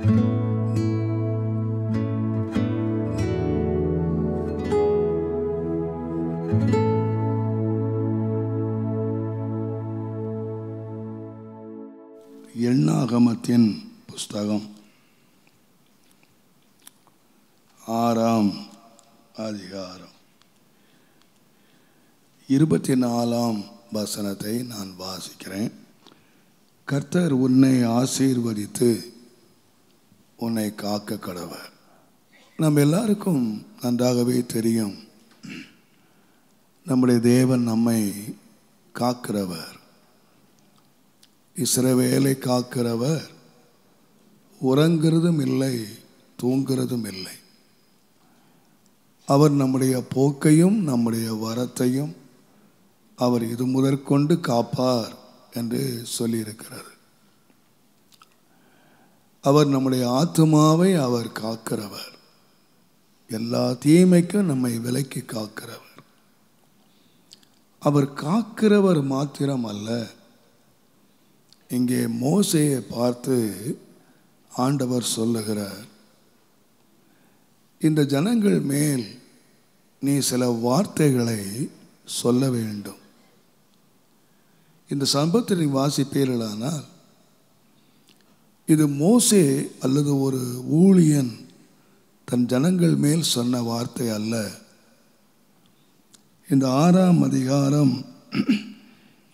எண்ணாகமத்தின் புஸ்தகம் 6ஆம் அதிகாரம் 24ஆம் வசனத்தை நான் வாசிக்கிறேன். கர்த்தர் உன்னை ஆசீர்வதித்து உன்னை காக்க கடவர். நம்ம எல்லாருக்கும் நன்றாகவே தெரியும், நம்முடைய தேவன் நம்மை காக்கிறவர். இஸ்ரவேலை காக்கிறவர் உறங்குறதும் இல்லை, தூங்குறதும் இல்லை. அவர் நம்முடைய போக்கையும் நம்முடைய வரத்தையும் அவர் இது முதற்கொண்டு காப்பார் என்று சொல்லியிருக்கிறார். அவர் நம்முடைய ஆத்துமாவை அவர் காக்கிறவர், எல்லா தீமைக்கும் நம்மை விலக்கி காக்கிறவர். அவர் காக்கிறவர் மாத்திரம் அல்ல, இங்கே மோசேயை பார்த்து ஆண்டவர் சொல்லுகிறார், இந்த ஜனங்கள் மேல் நீ சில வார்த்தைகளை சொல்ல வேண்டும். இந்த சம்பவத்தை நீ வாசிப்பீர்களானால் இது மோசே அல்லது ஒரு ஊழியன் தன் ஜனங்கள் மேல் சொன்ன வார்த்தை அல்ல. இந்த 6ஆம் அதிகாரம்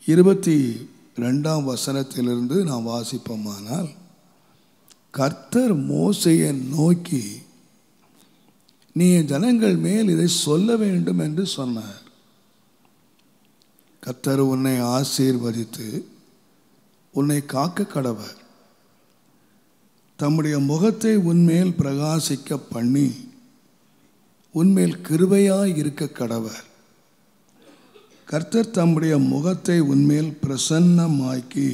22ஆம் வசனத்திலிருந்து நாம் வாசிப்போமானால், கர்த்தர் மோசேயை நோக்கி நீ ஜனங்கள் மேல் இதை சொல்ல வேண்டும் என்று சொன்னார். கர்த்தர் உன்னை ஆசீர்வதித்து உன்னை காக்க கடவர், தம்முடைய முகத்தை உன்மேல் பிரகாசிக்க பண்ணி உன்மேல் கிருபையாய் இருக்க கடவர். கர்த்தர் தம்முடைய முகத்தை உன்மேல் பிரசன்னமாக்கி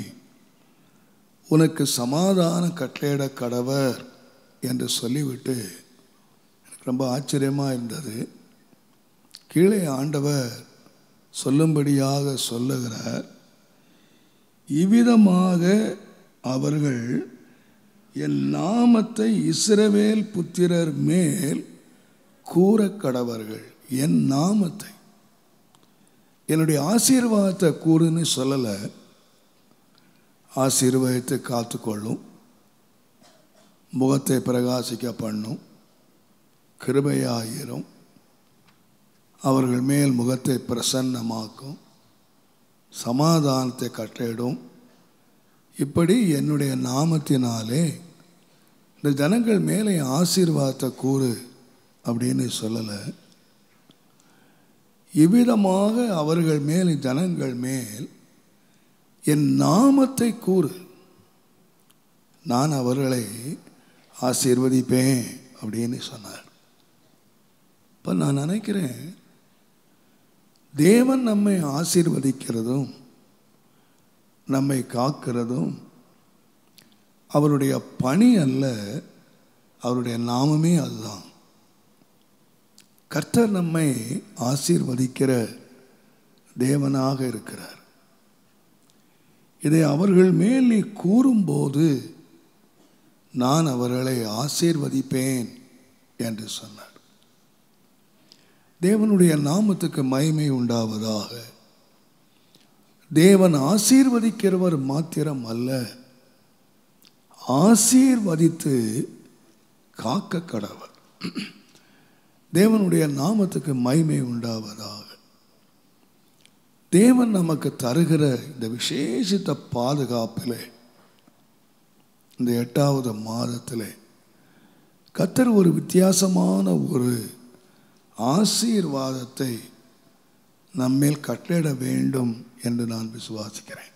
உனக்கு சமாதான கட்டளையிட கடவர் என்று சொல்லிவிட்டு எனக்கு ரொம்ப ஆச்சரியமாக இருந்தது. கீழே ஆண்டவர் சொல்லும்படியாக சொல்லுகிறார், இவ்விதமாக அவர்கள் என் நாமத்தை இஸ்ரவேல் புத்திரர் மேல் கூற கடவர்கள். என் நாமத்தை, என்னுடைய ஆசீர்வாதத்தை கூறுன்னு சொல்லலை, ஆசீர்வாதத்தை காத்துக்கொள்ளும், முகத்தை பிரகாசிக்க பண்ணும், கிருபையாயிரும், அவர்கள் மேல் முகத்தை பிரசன்னமாக்கும், சமாதானத்தை கட்டளையிடும். இப்படி என்னுடைய நாமத்தினாலே இந்த ஜனங்கள் மேலே ஆசீர்வாதத்தை கூறு அப்படின்னு சொல்லலை. இவ்விதமாக அவர்கள் மேல், ஜனங்கள் மேல் என் நாமத்தை கூறு, நான் அவர்களை ஆசீர்வதிப்பேன் அப்படின்னு சொன்னார். இப்போ நான் நினைக்கிறேன், தேவன் நம்மை ஆசீர்வதிக்கிறதும் நம்மை காக்கிறதும் அவருடைய பணி அல்ல, அவருடைய நாமமே அதுதான். கர்த்தர் நம்மை ஆசீர்வதிக்கிற தேவனாக இருக்கிறார். இதை அவர்கள் மேல் நீ கூறும்போது நான் அவர்களை ஆசீர்வதிப்பேன் என்று சொன்னார். தேவனுடைய நாமத்துக்கு மகிமை உண்டாவதாக. தேவன் ஆசீர்வதிக்கிறவர் மாத்திரம் அல்ல, ஆசீர்வதித்து காக்க கடவர். தேவனுடைய நாமத்துக்கு மகிமை உண்டாவதாக. தேவன் நமக்கு தருகிற இந்த விசேஷித்த பாதுகாப்பிலே, இந்த 8வது மாதத்திலே கர்த்தர் ஒரு வித்தியாசமான ஒரு ஆசீர்வாதத்தை நம்மேல் கட்டளையிட வேண்டும் என்று நான் விசுவாசிக்கிறேன்.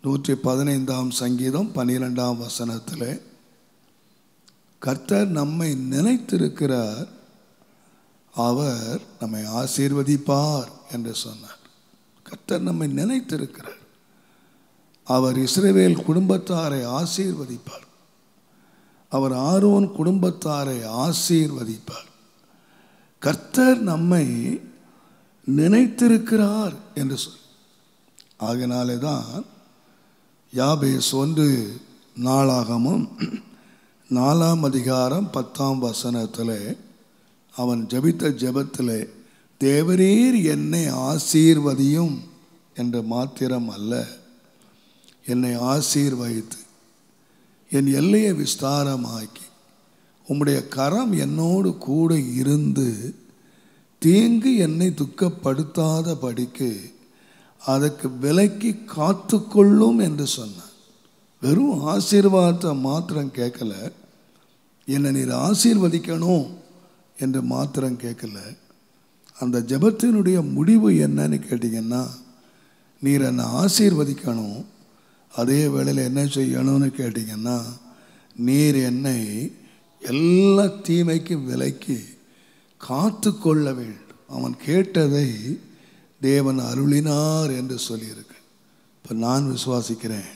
115ஆம் சங்கீதம் 12ஆம் வசனத்திலே கர்த்தர் நம்மை நினைத்திருக்கிறார், அவர் நம்மை ஆசீர்வதிப்பார் என்று சொன்னார். கர்த்தர் நம்மை நினைத்திருக்கிறார், அவர் இஸ்ரவேல் குடும்பத்தாரை ஆசீர்வதிப்பார், அவர் ஆரோன் குடும்பத்தாரை ஆசீர்வதிப்பார். கர்த்தர் நம்மை நினைத்திருக்கிறார் என்று சொல். ஆகினாலே தான் யாபேஸ் 1 நாளாகமம் 4:10 அவன் ஜெபித்த ஜெபத்திலே, தேவரீர் என்னை ஆசீர்வதியும் என்று மாத்திரம் அல்ல, என்னை ஆசீர்வதித்து என் எல்லையை விஸ்தாரமாக்கி உம்முடைய கரம் என்னோடு கூட இருந்து தீங்கு என்னை துக்கப்படுத்தாத படிக்கு அதற்கு விலக்கி காத்து கொள்ளும் என்று சொன்னான். வெறும் ஆசீர்வாதத்தை மாத்திரம் கேட்கல, என்னை நீர் ஆசீர்வதிக்கணும் என்று மாத்திரம் கேட்கல. அந்த ஜெபத்தினுடைய முடிவு என்னன்னு கேட்டிங்கன்னா, நீர் என்னை ஆசீர்வதிக்கணும், அதே வேளையில் என்ன செய்யணும்னு கேட்டிங்கன்னா, நீர் என்னை எல்லா தீமைக்கும் விலக்கி காத்து கொள்ள வேண்டும். அவன் கேட்டதை தேவன் அருளினார் என்று சொல்லியிருக்கு. இப்போ நான் விசுவாசிக்கிறேன்,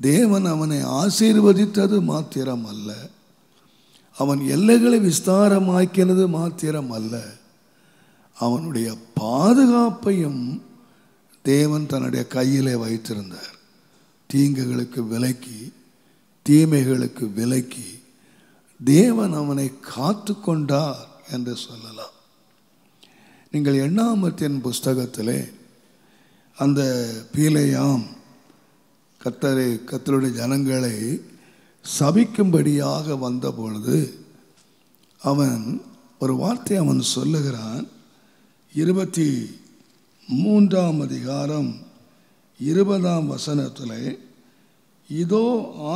தேவன் அவனை ஆசீர்வதித்தது மாத்திரம் அல்ல, அவன் எல்லைகளை விஸ்தாரமாக்கினது மாத்திரம் அல்ல, அவனுடைய பாதுகாப்பையும் தேவன் தன்னுடைய கையிலே வைத்திருந்தார். தீங்குகளுக்கு விலக்கி, தீமைகளுக்கு விலக்கி தேவன் அவனை காத்து கொண்டார் என்று சொல்லலாம். நீங்கள் எண்ணாமத்தின் புஸ்தகத்திலே அந்த பீலேயாம் கர்த்தருடைய ஜனங்களை சபிக்கும்படியாக வந்த பொழுது அவன் ஒரு வார்த்தை அவன் சொல்லுகிறான். 23:20 இதோ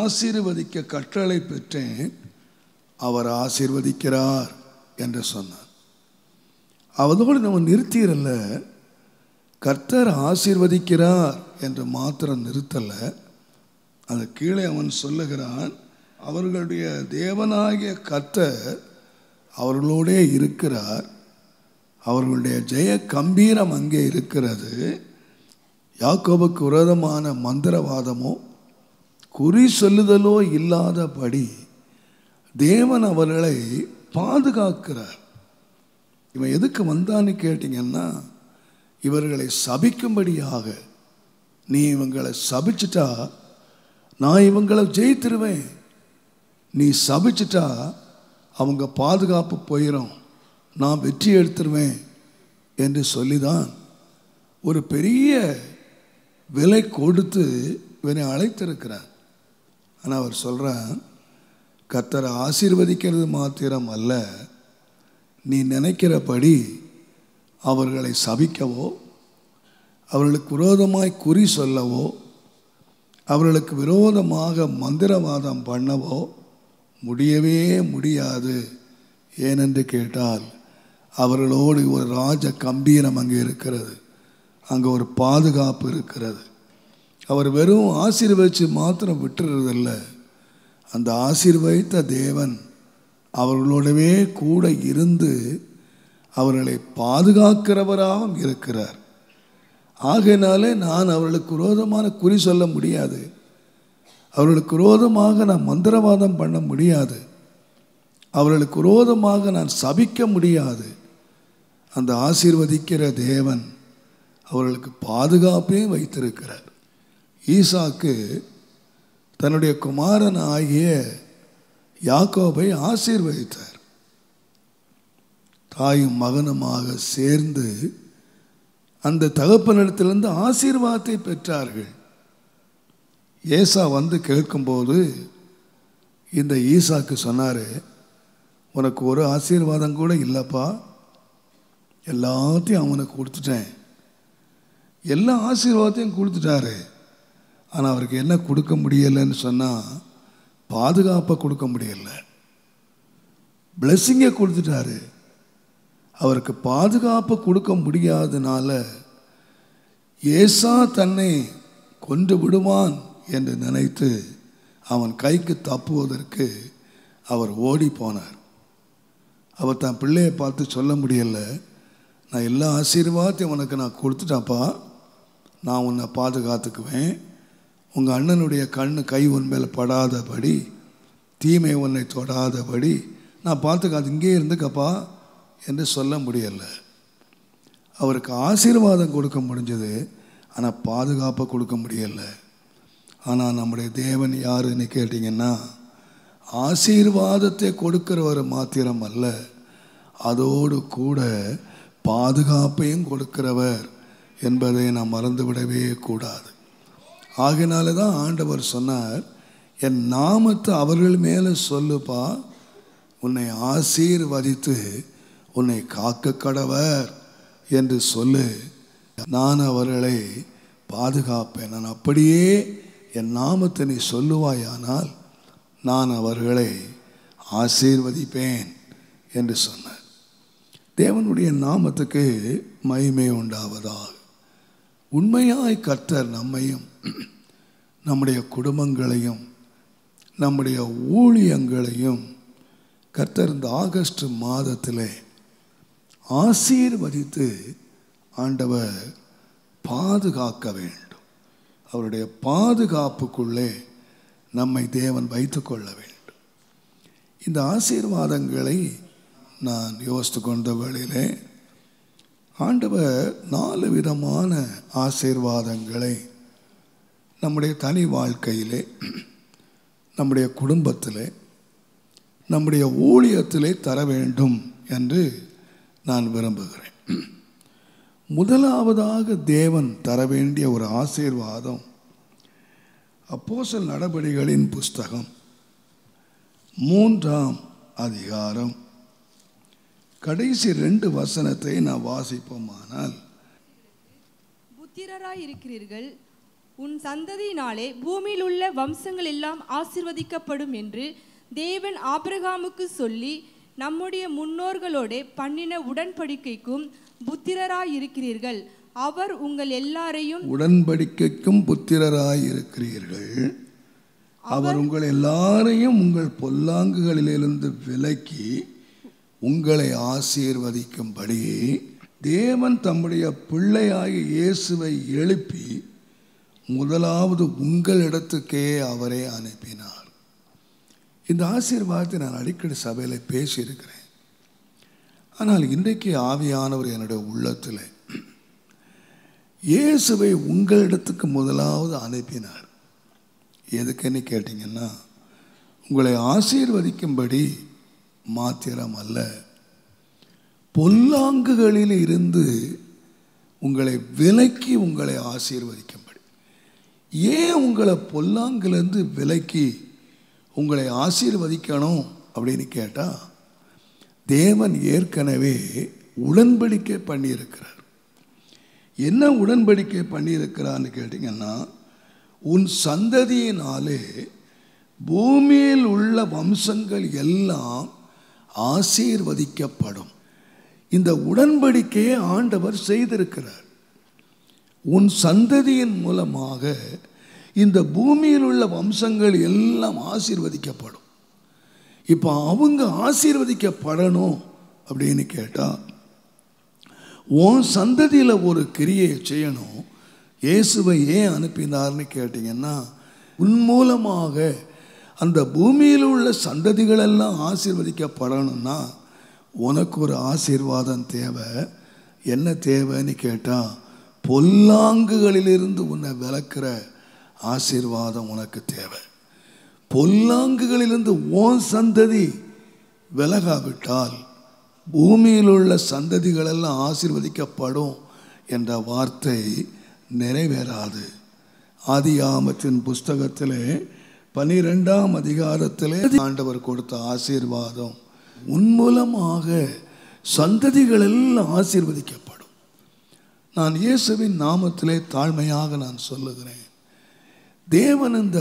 ஆசீர்வதிக்க கட்டளை பெற்றேன், அவர் ஆசீர்வதிக்கிறார் என்று சொன்னார். அதோடு நம்ம நிறுத்திரல்ல, கர்த்தர் ஆசீர்வதிக்கிறார் என்று மாத்திரம் நிறுத்தல, அது கீழே அவன் சொல்லுகிறான், அவர்களுடைய தேவனாகிய கர்த்தர் அவர்களோடே இருக்கிறார், அவர்களுடைய ஜெய கம்பீரம் அங்கே இருக்கிறது, யாக்கோபுக்கு விரோதமான மந்திரவாதமோ குறி சொல்லுதலோ இல்லாதபடி தேவன் அவர்களை பாதுகாக்கிறார். இவன் எதுக்கு வந்தான்னு கேட்டிங்கன்னா, இவர்களை சபிக்கும்படியாக. நீ இவங்களை சபிச்சிட்டா நான் இவங்களை ஜெயித்திருவேன், நீ சபிச்சிட்டா அவங்க பாதுகாப்பு போயிடும், நான் வெற்றி எடுத்துருவேன் என்று சொல்லிதான் ஒரு பெரிய விலை கொடுத்து இவனை அழைத்திருக்கிறார். ஆனால் அவர் சொல்கிறார், கர்த்தரை ஆசீர்வதிக்கிறது மாத்திரம் அல்ல, நீ நினைக்கிறபடி அவர்களை சபிக்கவோ, அவர்களுக்கு விரோதமாய் குறி சொல்லவோ, அவர்களுக்கு விரோதமாக மந்திரவாதம் பண்ணவோ முடியவே முடியாது. ஏனென்று கேட்டால், அவர்களோடு ஒரு ராஜ கம்பீரம் அங்கே இருக்கிறது, அங்கே ஒரு பாதுகாப்பு இருக்கிறது. அவர் வெறும் ஆசீர்வதித்து மாத்திரம் விட்டுறதில்ல, அந்த ஆசீர்வதித்த தேவன் அவர்களோடவே கூட இருந்து அவர்களை பாதுகாக்கிறவராகவும் இருக்கிறார். ஆகையினாலே நான் அவர்களுக்கு விரோதமான குறி சொல்ல முடியாது, அவர்களுக்கு விரோதமாக நான் மந்திரவாதம் பண்ண முடியாது, அவர்களுக்கு விரோதமாக நான் சபிக்க முடியாது. அந்த ஆசீர்வதிக்கிற தேவன் அவர்களுக்கு பாதுகாப்பையும் வைத்திருக்கிறார். ஈசாக்கு தன்னுடைய குமாரன் ஆகிய யாக்கோபை ஆசீர்வதித்தார். தாயும் மகனுமாக சேர்ந்து அந்த தகப்பனிடத்திலிருந்து ஆசீர்வாதத்தை பெற்றார்கள். ஏசா வந்து கேட்கும்போது இந்த ஈசாக்கு சொன்னார், உனக்கு ஒரு ஆசீர்வாதம் கூட இல்லைப்பா, எல்லாத்தையும் அவனுக்கு கொடுத்துட்டேன். எல்லா ஆசீர்வாதத்தையும் கொடுத்துட்டாரு, ஆனால் அவருக்கு என்ன கொடுக்க முடியலைன்னு சொன்னால் பாதுகாப்பை கொடுக்க முடியலை. பிளெஸ்ஸிங்கை கொடுத்துட்டாரு, அவருக்கு பாதுகாப்பை கொடுக்க முடியாதனால ஏசா தன்னை கொன்று விடுவான் என்று நினைத்து அவன் கைக்கு தப்புவதற்கு அவர் ஓடி போனார். அவர் தன் பிள்ளையை பார்த்து சொல்ல முடியலை, நான் எல்லா ஆசீர்வாதத்தையும் உனக்கு நான் கொடுத்துட்டாப்பா, நான் உன்னை பாதுகாத்துக்குவேன், உங்கள் அண்ணனுடைய கை உன் மேலே படாதபடி, தீமை உன்னை தொடாதபடி நான் பார்த்துக்காது, இங்கே இருந்துக்கப்பா என்று சொல்ல முடியலை. அவருக்கு ஆசீர்வாதம் கொடுக்க முடிஞ்சது, ஆனால் பாதுகாப்பை கொடுக்க முடியலை. ஆனால் நம்முடைய தேவன் யாருன்னு கேட்டிங்கன்னா, ஆசீர்வாதத்தை கொடுக்கிறவர் மாத்திரம் அல்ல, அதோடு கூட பாதுகாப்பையும் கொடுக்கிறவர் என்பதை நாம் மறந்துவிடவே கூடாது. ஆகையினால தான் ஆண்டவர் சொன்னார், என் நாமத்தை அவர்கள் மேலே சொல்லுப்பா, உன்னை ஆசீர்வதித்து உன்னை காக்க கடவர் என்று சொல்லு, நான் அவர்களை பாதுகாப்பேன். நான் அப்படியே என் நாமத்தை நீ சொல்லுவாயானால் நான் அவர்களை ஆசீர்வதிப்பேன் என்று சொன்னார். தேவனுடைய நாமத்துக்கு மகிமை உண்டாவதாக. உண்மையாய் கர்த்தர் நம்மையும் நம்முடைய குடும்பங்களையும் நம்முடைய ஊழியங்களையும் கர்த்தர் இந்த ஆகஸ்ட் மாதத்திலே ஆசீர்வதித்து ஆண்டவர் பாதுகாக்க வேண்டும். அவருடைய பாதுகாப்புக்குள்ளே நம்மை தேவன் வைத்துக்கொள்ள வேண்டும். இந்த ஆசீர்வாதங்களை நான் யோசித்து கொண்ட வேளையிலே ஆண்டவர் 4 விதமான ஆசீர்வாதங்களை நம்முடைய தனி வாழ்க்கையிலே, நம்முடைய குடும்பத்திலே, நம்முடைய ஊழியத்திலே தர வேண்டும் என்று நான் விரும்புகிறேன். முதலாவதாக தேவன் தர வேண்டிய ஒரு ஆசீர்வாதம் அப்போஸ்தலர் நடபடிகளின் புஸ்தகம் 3ஆம் அதிகாரம் கடைசி 2 வசனத்தை நான் வாசிப்போமானால், புத்திரராய் இருக்கிறீர்கள், உன் சந்ததியினாலே பூமியில் உள்ள வம்சங்கள் எல்லாம் ஆசீர்வதிக்கப்படும் என்று தேவன் ஆபிரகாமுக்கு சொல்லி நம்முடைய முன்னோர்களோட பண்ணின உடன்படிக்கைக்கும் புத்திரராய் இருக்கிறீர்கள். அவர் உங்கள் எல்லாரையும், உடன்படிக்கைக்கும் புத்திரராய் இருக்கிறீர்கள், அவர் உங்கள் எல்லாரையும் உங்கள் பொல்லாங்குகளிலிருந்து விலக்கி உங்களை ஆசீர்வதிக்கும்படி தேவன் தம்முடைய பிள்ளையாகிய இயேசுவை எழுப்பி முதலாவது உங்களிடத்துக்கே அவரை அனுப்பினார். இந்த ஆசீர்வாதத்தை நான் அடிக்கடி சபையில் பேசியிருக்கிறேன். ஆனால் இன்றைக்கு ஆவியானவர் என்னுடைய உள்ளத்தில் இயேசுவை உங்களிடத்துக்கு முதலாவது அனுப்பினார். எதுக்குன்னு கேட்டிங்கன்னா, உங்களை ஆசீர்வதிக்கும்படி மாத்திரம் அல்ல, பொல்லாங்குகளில் இருந்து உங்களை விலக்கி உங்களை ஆசீர்வதிக்கும்படி. ஏன் உங்களை பொல்லாங்கிலிருந்து விலக்கி உங்களை ஆசீர்வதிக்கணும் அப்படின்னு கேட்டால், தேவன் ஏற்கனவே உடன்படிக்கை பண்ணியிருக்கிறார். என்ன உடன்படிக்கை பண்ணியிருக்கிறான்னு கேட்டிங்கன்னா, உன் சந்ததியினாலே பூமியில் உள்ள வம்சங்கள் எல்லாம் ஆசீர்வதிக்கப்படும். இந்த உடன்படிக்கையை ஆண்டவர் செய்திருக்கிறார். உன் சந்ததியின் மூலமாக இந்த பூமியில் உள்ள வம்சங்கள் எல்லாம் ஆசீர்வதிக்கப்படும். இப்போ அவங்க ஆசீர்வதிக்கப்படணும் அப்படின்னு கேட்டால், உன் சந்ததியில் ஒரு கிரியை செய்யணும். இயேசுவை ஏன் அனுப்பினார்னு கேட்டிங்கன்னா, உன் மூலமாக அந்த பூமியில் உள்ள சந்ததிகளெல்லாம் ஆசீர்வதிக்கப்படணும்னா உனக்கு ஒரு ஆசீர்வாதம் தேவை. என்ன தேவைன்னு கேட்டால், பொல்லாங்குகளிலிருந்து உன்னை விலக்கிற ஆசீர்வாதம் உனக்கு தேவை. பொல்லாங்குகளிலிருந்து உன் சந்ததி விலகாவிட்டால் பூமியில் உள்ள சந்ததிகளெல்லாம் ஆசீர்வதிக்கப்படும் என்ற வார்த்தை நிறைவேறாது. ஆதியாகமத்தின் புஸ்தகத்திலே 12ஆம் அதிகாரத்திலே ஆண்டவர் கொடுத்த ஆசீர்வாதம், உன் மூலமாக சந்ததிகள் எல்லாம் ஆசீர்வதிக்கப்படும். நான் இயேசுவின் நாமத்திலே தாழ்மையாக நான் சொல்லுகிறேன், தேவன் இந்த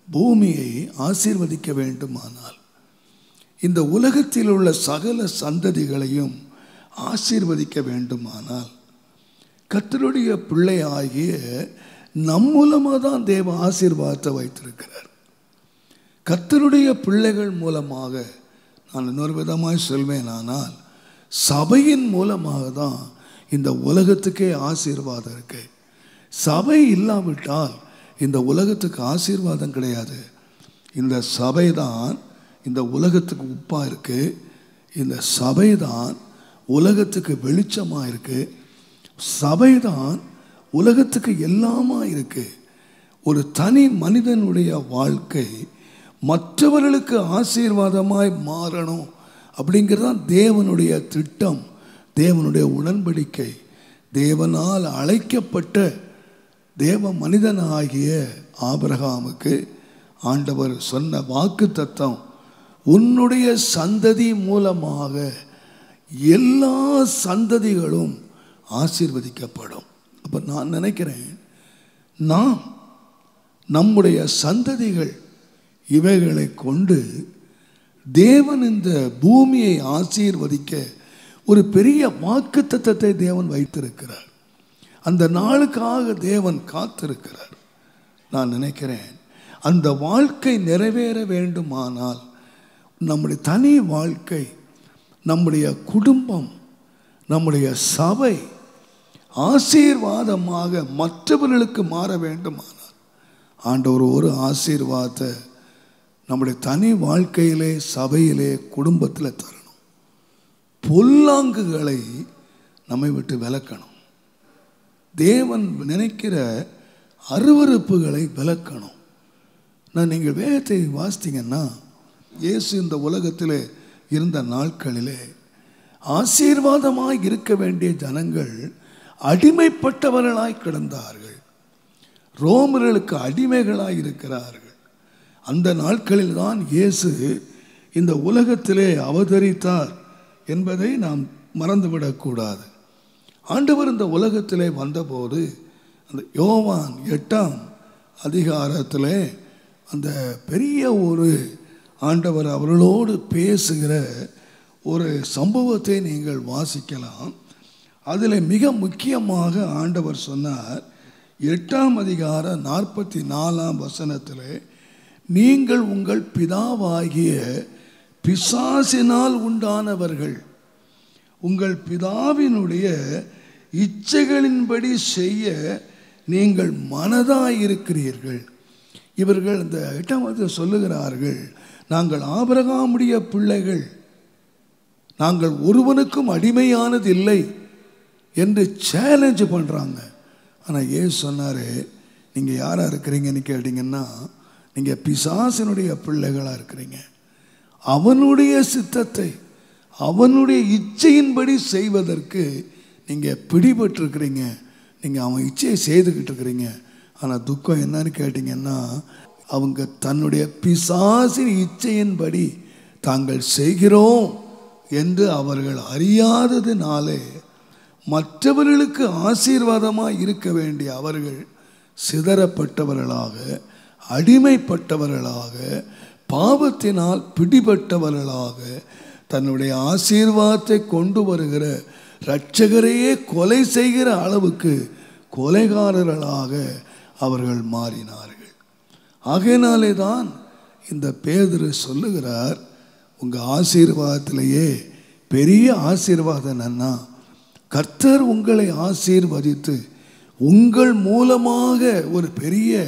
பூமியை ஆசீர்வதிக்க வேண்டுமானால், இந்த உலகத்தில் உள்ள சகல சந்ததிகளையும் ஆசீர்வதிக்க வேண்டுமானால், கர்த்தருடைய பிள்ளை ஆகிய நம் மூலமாக தான் தேவ ஆசீர்வாதத்தை வைத்திருக்கிறார். கர்த்தருடைய பிள்ளைகள் மூலமாக, நான் இன்னொரு விதமாக சொல்வேன், ஆனால் சபையின் மூலமாக தான் இந்த உலகத்துக்கே ஆசீர்வாதம் இருக்கு. சபை இல்லாவிட்டால் இந்த உலகத்துக்கு ஆசீர்வாதம் கிடையாது. இந்த சபை தான் இந்த உலகத்துக்கு உப்பாக இருக்கு. இந்த சபை தான் உலகத்துக்கு வெளிச்சமாக இருக்கு. சபை தான் உலகத்துக்கு எல்லாமா இருக்கு. ஒரு தனி மனிதனுடைய வாழ்க்கை மற்றவர்களுக்கு ஆசீர்வாதமாய் மாறணும் அப்படிங்கிறது தான் தேவனுடைய திட்டம், தேவனுடைய உடன்படிக்கை. தேவனால் அழைக்கப்பட்ட தேவ மனிதனாகிய ஆபிரகாமுக்கு ஆண்டவர் சொன்ன வாக்குத்தத்தம், உன்னுடைய சந்ததி மூலமாக எல்லா சந்ததிகளும் ஆசீர்வதிக்கப்படும். அப்போ நான் நினைக்கிறேன், நாம் நம்முடைய சந்ததிகள் இவைகளை கொண்டு தேவன் இந்த பூமியை ஆசீர்வதிக்க ஒரு பெரிய வாக்குத்தத்தத்தை தேவன் வைத்திருக்கிறார். அந்த நாளுக்காக தேவன் காத்திருக்கிறார். நான் நினைக்கிறேன், அந்த வாழ்க்கை நிறைவேற வேண்டுமானால் நம்முடைய தனி வாழ்க்கை, நம்முடைய குடும்பம், நம்முடைய சபை ஆசீர்வாதமாக மற்றவர்களுக்கு மாற வேண்டுமானால் ஆண்டவர் ஒரு ஆசீர்வாதத்தை நம்முடைய தனி வாழ்க்கையிலே, சபையிலே, குடும்பத்தில் தரணும். பொல்லாங்குகளை நம்மை விட்டு விலக்கணும். தேவன் நினைக்கிற அருவருப்புகளை விலக்கணும். நீங்கள் வேதத்தை வாசித்தீங்கன்னா, இயேசு இந்த உலகத்தில் இருந்த நாட்களிலே ஆசீர்வாதமாய் இருக்க வேண்டிய ஜனங்கள் அடிமைப்பட்டவர்களாய் கிடந்தார்கள். ரோமர்களுக்கு அடிமைகளாய் இருக்கிறார்கள். அந்த நாட்களில் தான் இயேசு இந்த உலகத்திலே அவதரித்தார் என்பதை நாம் மறந்துவிடக்கூடாது. ஆண்டவர் இந்த உலகத்திலே வந்தபோது அந்த யோவான் 8ஆம் அதிகாரத்திலே அந்த பெரிய ஒரு ஆண்டவர் அவர்களோடு பேசுகிற ஒரு சம்பவத்தை நீங்கள் வாசிக்கலாம். அதில் மிக முக்கியமாக ஆண்டவர் சொன்னார், 8ஆம் அதிகாரம் 44ஆம் வசனத்தில், நீங்கள் உங்கள் பிதாவாகிய பிசாசினால் உண்டானவர்கள், உங்கள் பிதாவினுடைய இச்சைகளின்படி செய்ய நீங்கள் மனதாயிருக்கிறீர்கள். இவர்கள் இந்த 8ஆம் அதிகாரத்தில் சொல்லுகிறார்கள், நாங்கள் ஆபிரகாமுடைய பிள்ளைகள், நாங்கள் ஒருவனுக்கும் அடிமையானது இல்லை என்று சேலஞ்சு பண்ணுறாங்க. ஆனால் ஏசு சொன்னார், நீங்கள் யாராக இருக்கிறீங்கன்னு கேட்டிங்கன்னா, நீங்கள் பிசாசினுடைய பிள்ளைகளாக இருக்கிறீங்க. அவனுடைய சித்தத்தை, அவனுடைய இச்சையின்படி செய்வதற்கு நீங்கள் பிடிபட்டிருக்கிறீங்க. நீங்கள் அவன் இச்சையை செய்துக்கிட்டு இருக்கிறீங்க. ஆனால் துக்கம் என்னன்னு கேட்டிங்கன்னா, அவங்க தன்னுடைய பிசாசின் இச்சையின்படி தாங்கள் செய்கிறோம் என்று அவர்கள் அறியாததினாலே மற்றவர்களுக்கு ஆசீர்வாதமாக இருக்க வேண்டிய அவர்கள் சிதறப்பட்டவர்களாக, அடிமைப்பட்டவர்களாக, பாவத்தினால் பிடிபட்டவர்களாக, தன்னுடைய ஆசீர்வாதத்தை கொண்டு வருகிற இரட்சகரையே கொலை செய்கிற அளவுக்கு கொலைகாரர்களாக அவர்கள் மாறினார்கள். ஆகையினாலே தான் இந்த பேதுரு சொல்லுகிறார், உங்கள் ஆசீர்வாதத்திலேயே பெரிய ஆசீர்வாதம் என்னன்னா, கர்த்தர் உங்களை ஆசீர்வதித்து உங்கள் மூலமாக ஒரு பெரிய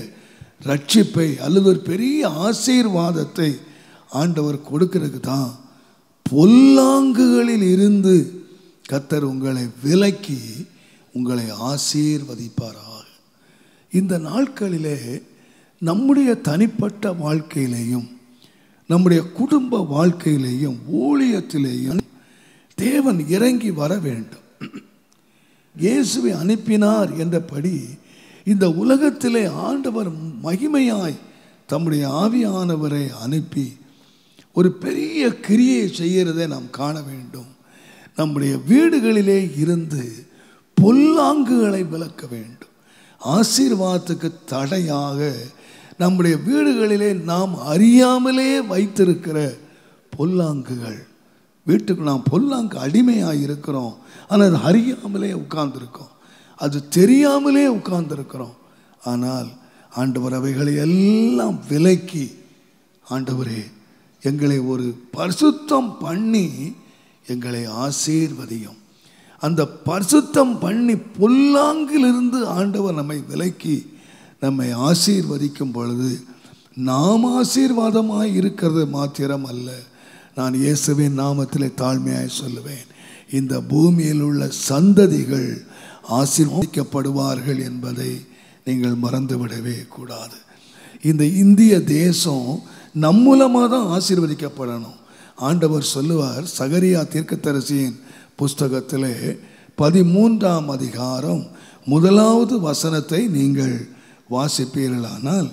ரட்சிப்பை அல்லது ஒரு பெரிய ஆசீர்வாதத்தை ஆண்டவர் கொடுக்கிறதுக்கு தான் பொல்லாங்குகளில் இருந்து கர்த்தர் உங்களை விலக்கி உங்களை ஆசீர்வதிப்பாராக. இந்த நாட்களிலே நம்முடைய தனிப்பட்ட வாழ்க்கையிலேயும் நம்முடைய குடும்ப வாழ்க்கையிலேயும் ஊழியத்திலேயும் தேவன் இறங்கி வர வேண்டும். இயேசுவை அனுப்பினார் என்றபடி இந்த உலகத்திலே ஆண்டவர் மகிமையாய் தம்முடைய ஆவியானவரை அனுப்பி ஒரு பெரிய கிரியை செய்கிறதை நாம் காண வேண்டும். நம்முடைய வீடுகளிலே இருந்து பொல்லாங்குகளை விலக்க வேண்டும். ஆசீர்வாதத்துக்கு தடையாக நம்முடைய வீடுகளிலே நாம் அறியாமலே வைத்திருக்கிற பொல்லாங்குகள், வீட்டுக்கு நாம் பொல்லாங்கு அடிமையாக இருக்கிறோம். ஆனால் அது அறியாமலே உட்கார்ந்துருக்கோம், அது தெரியாமலே உட்கார்ந்துருக்கிறோம். ஆனால் ஆண்டவர் அவைகளை எல்லாம் விலக்கி, ஆண்டவரே எங்களை ஒரு பரிசுத்தம் பண்ணி எங்களை ஆசீர்வதியும். அந்த பரிசுத்தம் பண்ணி பொல்லாங்கிலிருந்து ஆண்டவர் நம்மை விலக்கி நம்மை ஆசீர்வதிக்கும் பொழுது நாம் ஆசீர்வாதமாய் இருக்கிறது மாத்திரம் அல்ல, நான் இயேசுவின் நாமத்திலே தாழ்மையாய் சொல்லுவேன், இந்த பூமியில் உள்ள சந்ததிகள் ஆசீர்வதிக்கப்படுவார்கள் என்பதை நீங்கள் மறந்து விடவே கூடாது. இந்த இந்திய தேசம் நம் மூலமாக தான் ஆசீர்வதிக்கப்படணும். ஆண்டவர் சொல்லுவார், சகரியா தீர்க்கதரிசியின் புஸ்தகத்திலே 13ஆம் அதிகாரம் 1வது வசனத்தை நீங்கள் வாசிப்பீர்களானால்,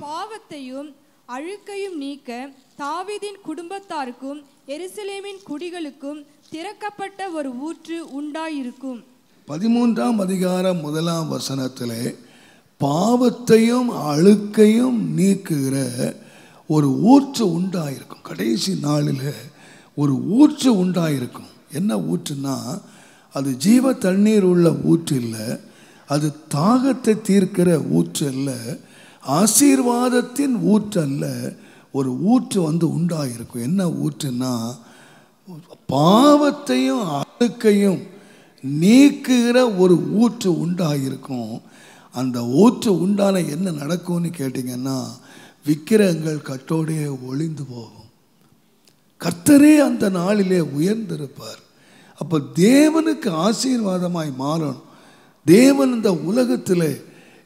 பாவத்தையும் அழுக்கையும் நீக்க தாவீதின் குடும்பத்தாருக்கும் எருசலேமின் குடிகளுக்கும் திறக்கப்பட்ட ஒரு ஊற்று உண்டாயிருக்கும். 13ஆம் அதிகாரம் 1ஆம் வசனத்திலே பாவத்தையும் அழுக்கையும் நீக்குகிற ஒரு ஊற்று உண்டாயிருக்கும். கடைசி நாளில் ஒரு ஊற்று உண்டாயிருக்கும். என்ன ஊற்றுனா, அது ஜீவ தண்ணீர் உள்ள ஊற்று இல்லை, அது தாகத்தை தீர்க்கிற ஊற்று அல்ல, ஆசீர்வாதத்தின் ஊற்று அல்ல, ஒரு ஊற்று உண்டாயிருக்கும். என்ன ஊற்றுனா, பாவத்தையும் அழுக்கையும் நீக்குகிற ஒரு ஊற்று உண்டாயிருக்கும். அந்த ஊற்று உண்டான என்ன நடக்கும்னு கேட்டிங்கன்னா, விக்கிரகங்கள் கட்டோடைய ஒளிந்து போகும். கர்த்தரே அந்த நாளிலே உயர்ந்திருப்பார். அப்போ தேவனுக்கு ஆசீர்வாதமாய் மாறணும். தேவன் இந்த உலகத்தில்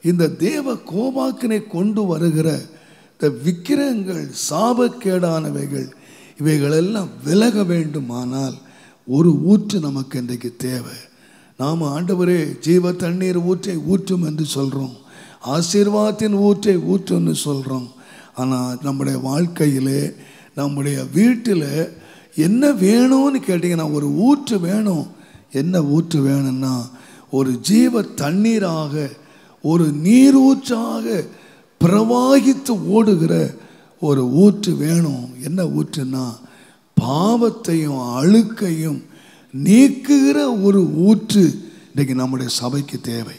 இந்த தேவ கோபாக்கினை கொண்டு வருகிற இந்த விக்கிரகங்கள், சாபக்கேடானவைகள், இவைகளெல்லாம் விலக வேண்டுமானால் ஒரு ஊற்று நமக்கு இன்றைக்கு தேவை. நாம் ஆண்டவரே ஜீவ தண்ணீர் ஊற்றை ஊற்றும் என்று சொல்கிறோம், ஆசீர்வாதத்தின் ஊற்றை ஊற்றுன்னு சொல்கிறோம். ஆனால் நம்முடைய வாழ்க்கையிலே, நம்முடைய வீட்டில் என்ன வேணும்னு கேட்டிங்கன்னா, ஒரு ஊற்று வேணும். என்ன ஊற்று வேணும்னா, ஒரு ஜீவ தண்ணீராக, ஒரு நீரூற்றாக பிரவாகித்து ஓடுகிற ஒரு ஊற்று வேணும். என்ன ஊற்றுனா, பாவத்தையும் அழுக்கையும் நீக்குகிற ஒரு ஊற்று இன்றைக்கு நம்முடைய சபைக்கு தேவை,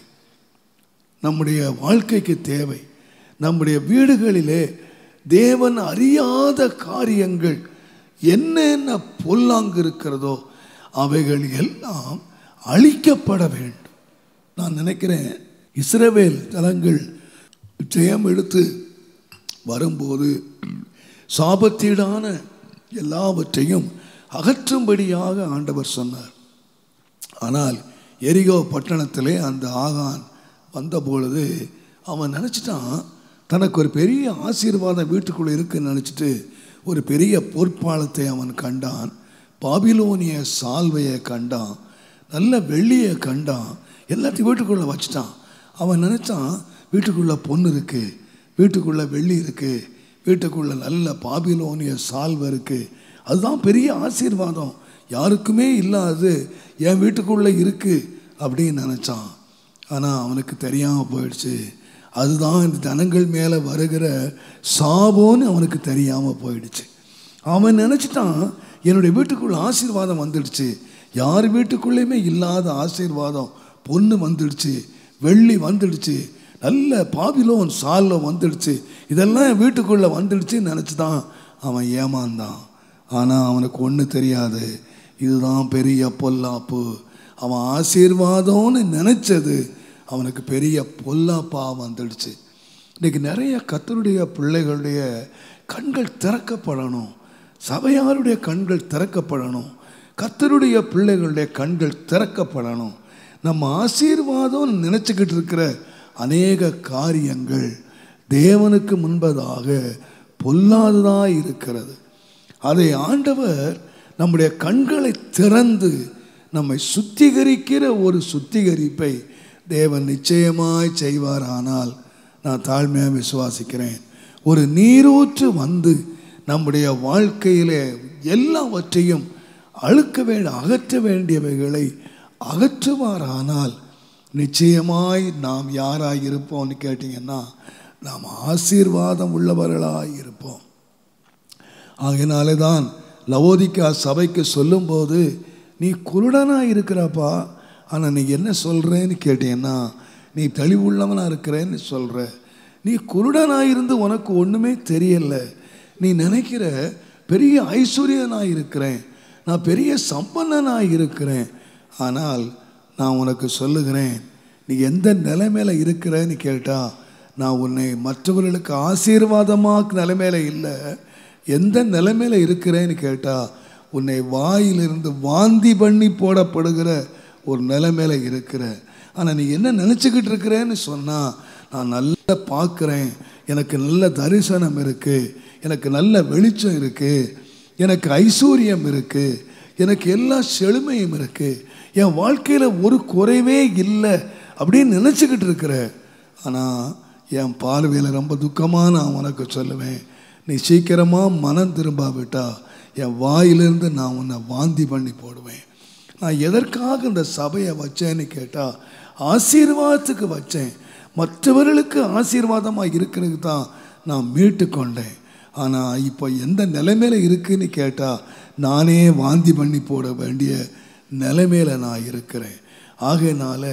நம்முடைய வாழ்க்கைக்கு தேவை. நம்முடைய வீடுகளிலே தேவன் அறியாத காரியங்கள் என்னென்ன பொல்லாங்கு இருக்கிறதோ அவைகள் எல்லாம் அழிக்கப்பட வேண்டும். நான் நினைக்கிறேன், இஸ்ரவேல் ஜனங்கள் ஜெயம் எடுத்து வரும்போது சாபத்தீடான எல்லாவற்றையும் அகற்றும்படியாக ஆண்டவர் சொன்னார். ஆனால் எரிகோ பட்டணத்திலே அந்த ஆகான் வந்தபொழுது அவன் நினச்சிட்டான், தனக்கு ஒரு பெரிய ஆசீர்வாதம் வீட்டுக்குள்ளே இருக்குன்னு நினச்சிட்டு ஒரு பெரிய பொற்பாலத்தை அவன் கண்டான், பாபிலோனிய சால்வையை கண்டான், நல்ல வெள்ளியை கண்டான், எல்லாத்தையும் வீட்டுக்குள்ளே வச்சுட்டான். அவன் நினச்சான், வீட்டுக்குள்ளே பொண்ணு இருக்குது, வீட்டுக்குள்ளே வெள்ளி இருக்குது, வீட்டுக்குள்ளே நல்ல பாபிலோனிய சால்வை இருக்குது, அதுதான் பெரிய ஆசீர்வாதம், யாருக்குமே இல்லாது என் வீட்டுக்குள்ளே இருக்குது அப்படின்னு நினச்சான். ஆனால் அவனுக்கு தெரியாமல் போயிடுச்சு, அதுதான் இந்த ஜனங்கள் மேலே வருகிற சாபோன்னு அவனுக்கு தெரியாமல் போயிடுச்சு. அவன் நினச்சிட்டான், என்னுடைய வீட்டுக்குள்ளே ஆசீர்வாதம் வந்துடுச்சு, யார் வீட்டுக்குள்ளேயுமே இல்லாத ஆசீர்வாதம், பொண்ணு வந்துடுச்சு, வெள்ளி வந்துடுச்சு, நல்ல பாபிலோன் சால்வை வந்துடுச்சு, இதெல்லாம் என் வீட்டுக்குள்ளே வந்துடுச்சுன்னு நினச்சி தான் அவன் ஏமாந்தான். ஆனால் அவனுக்கு ஒன்று தெரியாது, இதுதான் பெரிய பொல்லாப்பு. அவன் ஆசீர்வாதம்னு நினச்சது அவனுக்கு பெரிய பொல்லாப்பாக வந்துடுச்சு. இன்றைக்கி நிறைய கர்த்தருடைய பிள்ளைகளுடைய கண்கள் திறக்கப்படணும், சபையாருடைய கண்கள் திறக்கப்படணும், கர்த்தருடைய பிள்ளைகளுடைய கண்கள் திறக்கப்படணும். நம்ம ஆசீர்வாதம் நினச்சிக்கிட்டு இருக்கிற அநேக காரியங்கள் தேவனுக்கு முன்பதாக பொல்லாததாக இருக்கிறது. அதை ஆண்டவர் நம்முடைய கண்களை திறந்து நம்மை சுத்திகரிக்கிற ஒரு சுத்திகரிப்பை தேவன் நிச்சயமாய் செய்வார். ஆனால் நான் தாழ்மையாக விசுவாசிக்கிறேன், ஒரு நீரூற்று வந்து நம்முடைய வாழ்க்கையிலே எல்லாவற்றையும் அகற்ற வேண்டியவைகளை அகற்றுவார். ஆனால் நிச்சயமாய் நாம் யாராய் இருப்போம்னு கேட்டிங்கன்னா, நாம் ஆசீர்வாதம் உள்ளவர்களாய் இருப்போம். ஆகையினாலே தான் லவோதிக்கா சபைக்கு சொல்லும்போது, நீ குருடனாக இருக்கிறப்பா, ஆனால் நீ என்ன சொல்கிறேன்னு கேட்டீங்கன்னா, நீ தெளிவுள்ளவனாக இருக்கிறேன்னு சொல்கிற, நீ குருடனாக இருந்து உனக்கு ஒன்றுமே தெரியலை, நீ நினைக்கிற பெரிய ஐஸ்வர்யனாக இருக்கிறேன், நான் பெரிய சம்பன்னனாக இருக்கிறேன். ஆனால் நான் உனக்கு சொல்லுகிறேன், நீ எந்த நிலைமையில் இருக்கிறேன்னு கேட்டால், நான் உன்னை மற்றவர்களுக்கு ஆசீர்வாதமாக நிலைமையில இல்லை, எந்த நிலைமையில் இருக்கிறேன்னு கேட்டால், உன்னை வாயிலிருந்து வாந்தி பண்ணி போடப்படுகிற ஒரு நிலைமையில இருக்கிற. ஆனால் நீ என்ன நினச்சிக்கிட்டு இருக்கிறேன்னு சொன்னால், நான் நல்லா பார்க்குறேன், எனக்கு நல்ல தரிசனம் இருக்குது, எனக்கு நல்ல வெளிச்சம் இருக்குது, எனக்கு ஐஸ்வர்யம் இருக்குது, எனக்கு எல்லா செழுமையும் இருக்குது, என் வாழ்க்கையில் ஒரு குறைவே இல்லை அப்படின்னு நினச்சிக்கிட்டு இருக்கிற. ஆனால் என் பார்வையில் ரொம்ப துக்கமாக நான் உனக்கு சொல்லுவேன், நீ சீக்கிரமாக மனம் திரும்பாவிட்டா என் வாயிலிருந்து நான் உன்னை வாந்தி பண்ணி போடுவேன். நான் எதற்காக இந்த சபையை வச்சேன்னு கேட்டால், ஆசீர்வாதத்துக்கு வச்சேன், மற்றவர்களுக்கு ஆசீர்வாதமாக இருக்கிறதுக்கு தான் நான் மீட்டு கொண்டேன். ஆனால் இப்போ எந்த நிலைமையில் இருக்குதுன்னு கேட்டால், நானே வாந்தி பண்ணி போட வேண்டிய நிலைமையில் நான் இருக்கிறேன். ஆகையினால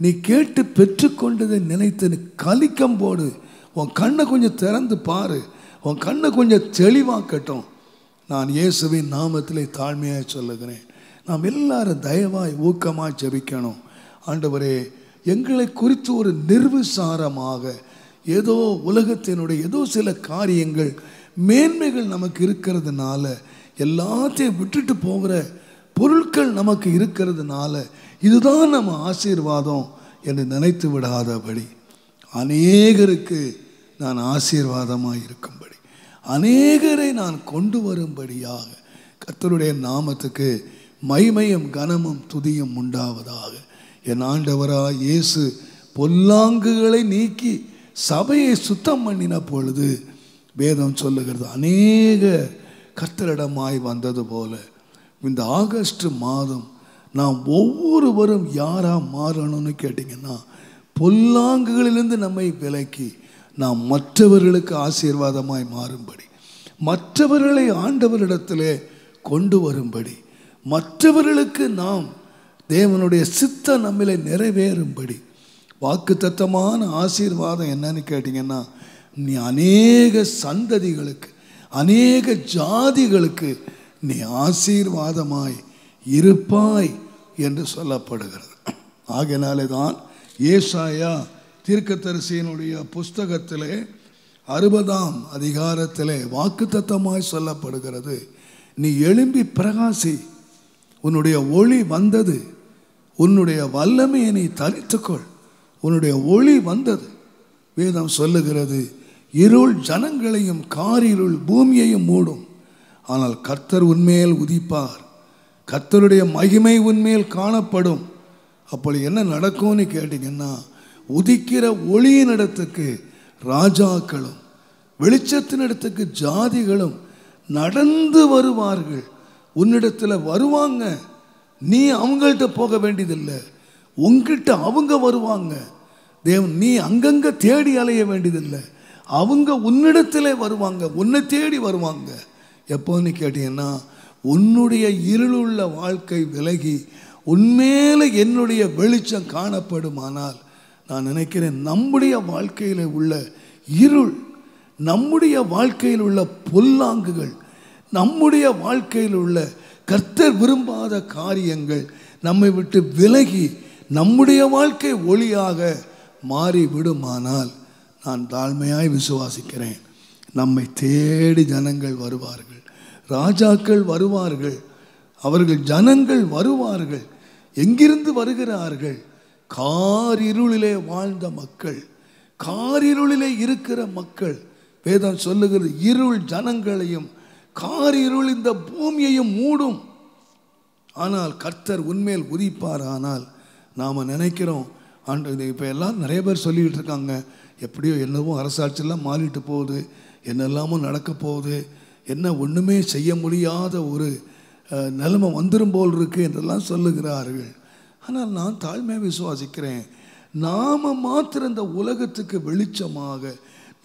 நீ கேட்டு பெற்றுக்கொண்டதை நினைத்து நீ கலிக்கம் போடு. உன் கண்ணை கொஞ்சம் திறந்து பாரு, உன் கண்ணை கொஞ்சம் தெளிவாக்கட்டும். நான் இயேசுவின் நாமத்திலே தாழ்மையாக சொல்லுகிறேன். நாம் எல்லாரும் தயவாய் ஊக்கமாக ஜெபிக்கணும். ஆண்டவரே, எங்களை குறித்து ஒரு நிர்விசாரமாக ஏதோ உலகத்தினுடைய ஏதோ சில காரியங்கள் மேன்மைகள் நமக்கு இருக்கிறதுனால, எல்லாத்தையும் விட்டுட்டு போகிற பொருட்கள் நமக்கு இருக்கிறதுனால இதுதான் நம்ம ஆசீர்வாதம் என்று நினைத்து விடாதபடி, அநேகருக்கு நான் ஆசீர்வாதமாக இருக்கும்படி, அநேகரை நான் கொண்டு வரும்படியாக கர்த்தருடைய நாமத்துக்கு மகிமையும் கனமும் துதியும் உண்டாவதாக. என் ஆண்டவராய் இயேசு பொல்லாங்குகளை நீக்கி சபையை சுத்தம் பண்ணின பொழுது வேதம் சொல்லுகிறது, அநேக கர்த்தரிடமாய் வந்தது போல இந்த ஆகஸ்ட் மாதம் நாம் ஒவ்வொருவரும் யாராக மாறணும்னு கேட்டிங்கன்னா, பொல்லாங்குகளிலிருந்து நம்மை விலக்கி நாம் மற்றவர்களுக்கு ஆசீர்வாதமாய் மாறும்படி, மற்றவர்களை ஆண்டவரிடத்திலே கொண்டு வரும்படி, மற்றவர்களுக்கு நாம் தேவனுடைய சித்தம் நம்மளை நிறைவேறும்படி. வாக்குத்தத்தமான ஆசீர்வாதம் என்னன்னு கேட்டிங்கன்னா, நீ அநேக சந்ததிகளுக்கு, அநேக ஜாதிகளுக்கு நீ ஆசீர்வாதமாய் இருப்பாய் என்று சொல்லப்படுகிறது. ஆகையினாலே தான் ஏசாயா தீர்க்கதரிசியினுடைய புஸ்தகத்திலே 60ஆம் அதிகாரத்திலே வாக்குத்தத்தமாய் சொல்லப்படுகிறது, நீ எழும்பி பிரகாசி, உன்னுடைய ஒளி வந்தது, உன்னுடைய வல்லமையை நீ தரித்துக்கொள், உன்னுடைய ஒளி வந்தது. வேதம் சொல்லுகிறது, இருள் ஜனங்களையும் காரிருள் பூமியையும் மூடும், ஆனால் கர்த்தர் உன்மேல் உதிப்பார், கர்த்தருடைய மகிமை உன்மேல் காணப்படும். அப்படி என்ன நடக்கும்னு கேட்டிங்கன்னா, உதிக்கிற ஒளியின் இடத்துக்கு ராஜாக்களும் வெளிச்சத்தின் இடத்துக்கு ஜாதிகளும் நடந்து வருவார்கள். உன்னிடத்தில் வருவாங்க, நீ அவங்கள்ட்ட போக வேண்டியதில்லை, உங்ககிட்ட அவங்க வருவாங்க. தேவன், நீ அங்கங்கே தேடி அலைய வேண்டியதில்லை, அவங்க உன்னிடத்திலே வருவாங்க, உன்னை தேடி வருவாங்க. எப்போன்னு கேட்டீங்கன்னா, உன்னுடைய இருளுள்ள வாழ்க்கை விலகி உன்மேலே என்னுடைய வெளிச்சம் காணப்படுமானால், நான் நினைக்கிறேன் நம்முடைய வாழ்க்கையில் உள்ள இருள், நம்முடைய வாழ்க்கையில் உள்ள பொல்லாங்குகள், நம்முடைய வாழ்க்கையில் உள்ள கர்த்தர் விரும்பாத காரியங்கள் நம்மை விட்டு விலகி நம்முடைய வாழ்க்கை ஒளியாக மாறி விடுமானால், நான் தாழ்மையாய் விசுவாசிக்கிறேன், நம்மை தேடி ஜனங்கள் வருவார்கள், ராஜாக்கள் வருவார்கள், அவர்கள் ஜனங்கள் வருவார்கள். எங்கிருந்து வருகிறார்கள்? காரிருளிலே வாழ்ந்த மக்கள், காரிருளிலே இருக்கிற மக்கள். வேதம் சொல்லுகிறது, இருள் ஜனங்களையும் காரிருள் இந்த பூமியையும் மூடும், ஆனால் கர்த்தர் உன்மேல் உதிப்பார். ஆனால் நாம் நினைக்கிறோம், ஆண்டு இப்போ எல்லாம் நிறைய பேர் சொல்லிக்கிட்டு இருக்காங்க, எப்படியோ என்னவோ அரசாட்சியெல்லாம் மாறிட்டு போகுது, என்னெல்லாமோ நடக்க போகுது, என்ன ஒன்றுமே செய்ய முடியாத ஒரு நிலைமை வந்துடும் போல் இருக்கு என்றெல்லாம் சொல்லுகிறார்கள். ஆனால் நான் தாழ்மையாக விசுவாசிக்கிறேன், நாம் மாத்திரம் இந்த உலகத்துக்கு வெளிச்சமாக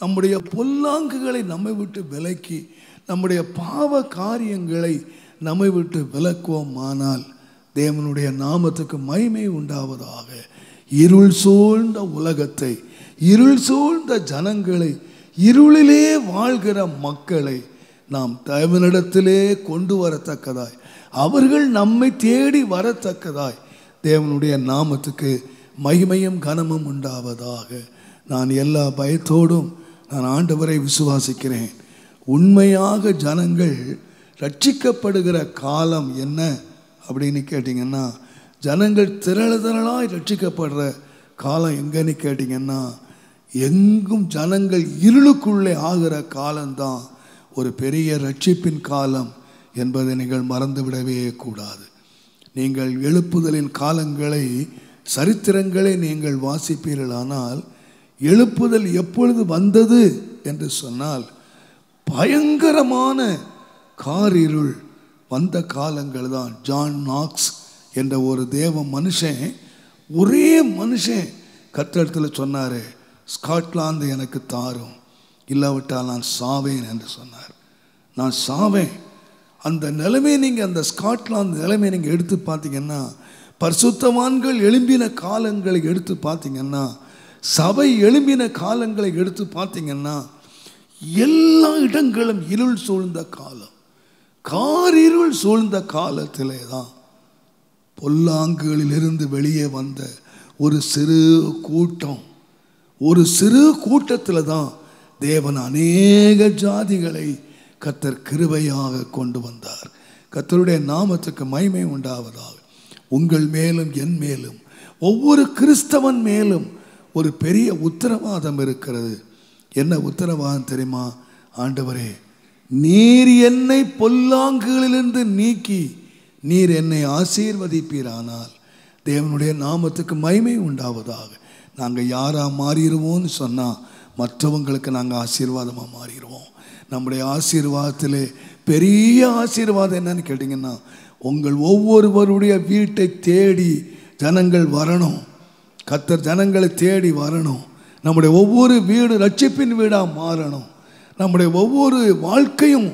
நம்முடைய பொல்லாங்குகளை நம்மை விட்டு விலக்கி நம்முடைய பாவ காரியங்களை நம்மை விட்டு விலக்குவோமானால் தேவனுடைய நாமத்துக்கு மகிமை உண்டாவதாக. இருள் சூழ்ந்த உலகத்தை, இருள் சூழ்ந்த ஜனங்களை, இருளிலே வாழ்கிற மக்களை நாம் தேவனிடத்திலே கொண்டு வரத்தக்கதாய், அவர்கள் நம்மை தேடி வரத்தக்கதாய் தேவனுடைய நாமத்துக்கு மகிமையும் கனமும் உண்டாவதாக. நான் எல்லா பயத்தோடும் நான் ஆண்டவரை விசுவாசிக்கிறேன். உண்மையாக ஜனங்கள் ரட்சிக்கப்படுகிற காலம் என்ன அப்படின்னு கேட்டிங்கன்னா, ஜனங்கள் திரளாய் ரட்சிக்கப்படுற காலம் எங்கன்னு கேட்டிங்கன்னா, எங்கும் ஜனங்கள் இருளுக்குள்ளே ஆகிற காலம்தான் ஒரு பெரிய ரட்சிப்பின் காலம் என்பதை நீங்கள் மறந்துவிடவே கூடாது. நீங்கள் எழுப்புதலின் காலங்களை, சரித்திரங்களை நீங்கள் வாசிப்பீர்களானால், எழுப்புதல் எப்பொழுது வந்தது என்று சொன்னால், பயங்கரமான காரிருள் வந்த காலங்கள் தான். ஜான் நாக்ஸ் என்ற ஒரு தேவ மனுஷன், ஒரே மனுஷன் கர்த்தரிடத்தில் சொன்னார், ஸ்காட்லாந்து எனக்கு தாரும், இல்லாவிட்டால் நான் சாவேன் என்று சொன்னார். நான் சாவேன். அந்த நிலைமை நீங்கள், அந்த ஸ்காட்லாந்து நிலைமை நீங்கள் எடுத்து பார்த்தீங்கன்னா, பரிசுத்தவான்கள் எழும்பின காலங்களை எடுத்து பார்த்தீங்கன்னா, சபை எழும்பின காலங்களை எடுத்து பார்த்தீங்கன்னா, எல்லா இடங்களும் இருள் சூழ்ந்த காலம், காரிருள் சூழ்ந்த காலத்திலே தான் பொல்லாங்குகளிலிருந்து வெளியே வந்த ஒரு சிறு கூட்டம், ஒரு சிறு கூட்டத்தில் தான் தேவன் அநேக ஜாதிகளை கர்த்தர் கிருபையாக கொண்டு வந்தார். கர்த்தருடைய நாமத்துக்கு மகிமை உண்டாவதாக. உங்கள் மேலும் என் மேலும் ஒவ்வொரு கிறிஸ்தவன் மேலும் ஒரு பெரிய உத்தரவாதம் இருக்கிறது. என்ன உத்தரவாதம் தெரியுமா? ஆண்டவரே, நீர் என்னை பொல்லாங்குகளிலிருந்து நீக்கி நீர் என்னை ஆசீர்வதிப்பீரானால் தேவனுடைய நாமத்துக்கு மகிமை உண்டாவதாக. நாங்கள் யாராக மாறிடுவோம்னு சொன்னால் மற்றவங்களுக்கு நாங்கள் ஆசீர்வாதமாக மாறிடுவோம். நம்முடைய ஆசீர்வாதத்திலே பெரிய ஆசீர்வாதம் என்னன்னு கேட்டிங்கன்னா, உங்கள் ஒவ்வொருவருடைய வீட்டை தேடி ஜனங்கள் வரணும். கர்த்தர் ஜனங்களை தேடி வரணும். நம்முடைய ஒவ்வொரு வீடு ரட்சிப்பின் வீடாக மாறணும். நம்முடைய ஒவ்வொரு வாழ்க்கையும்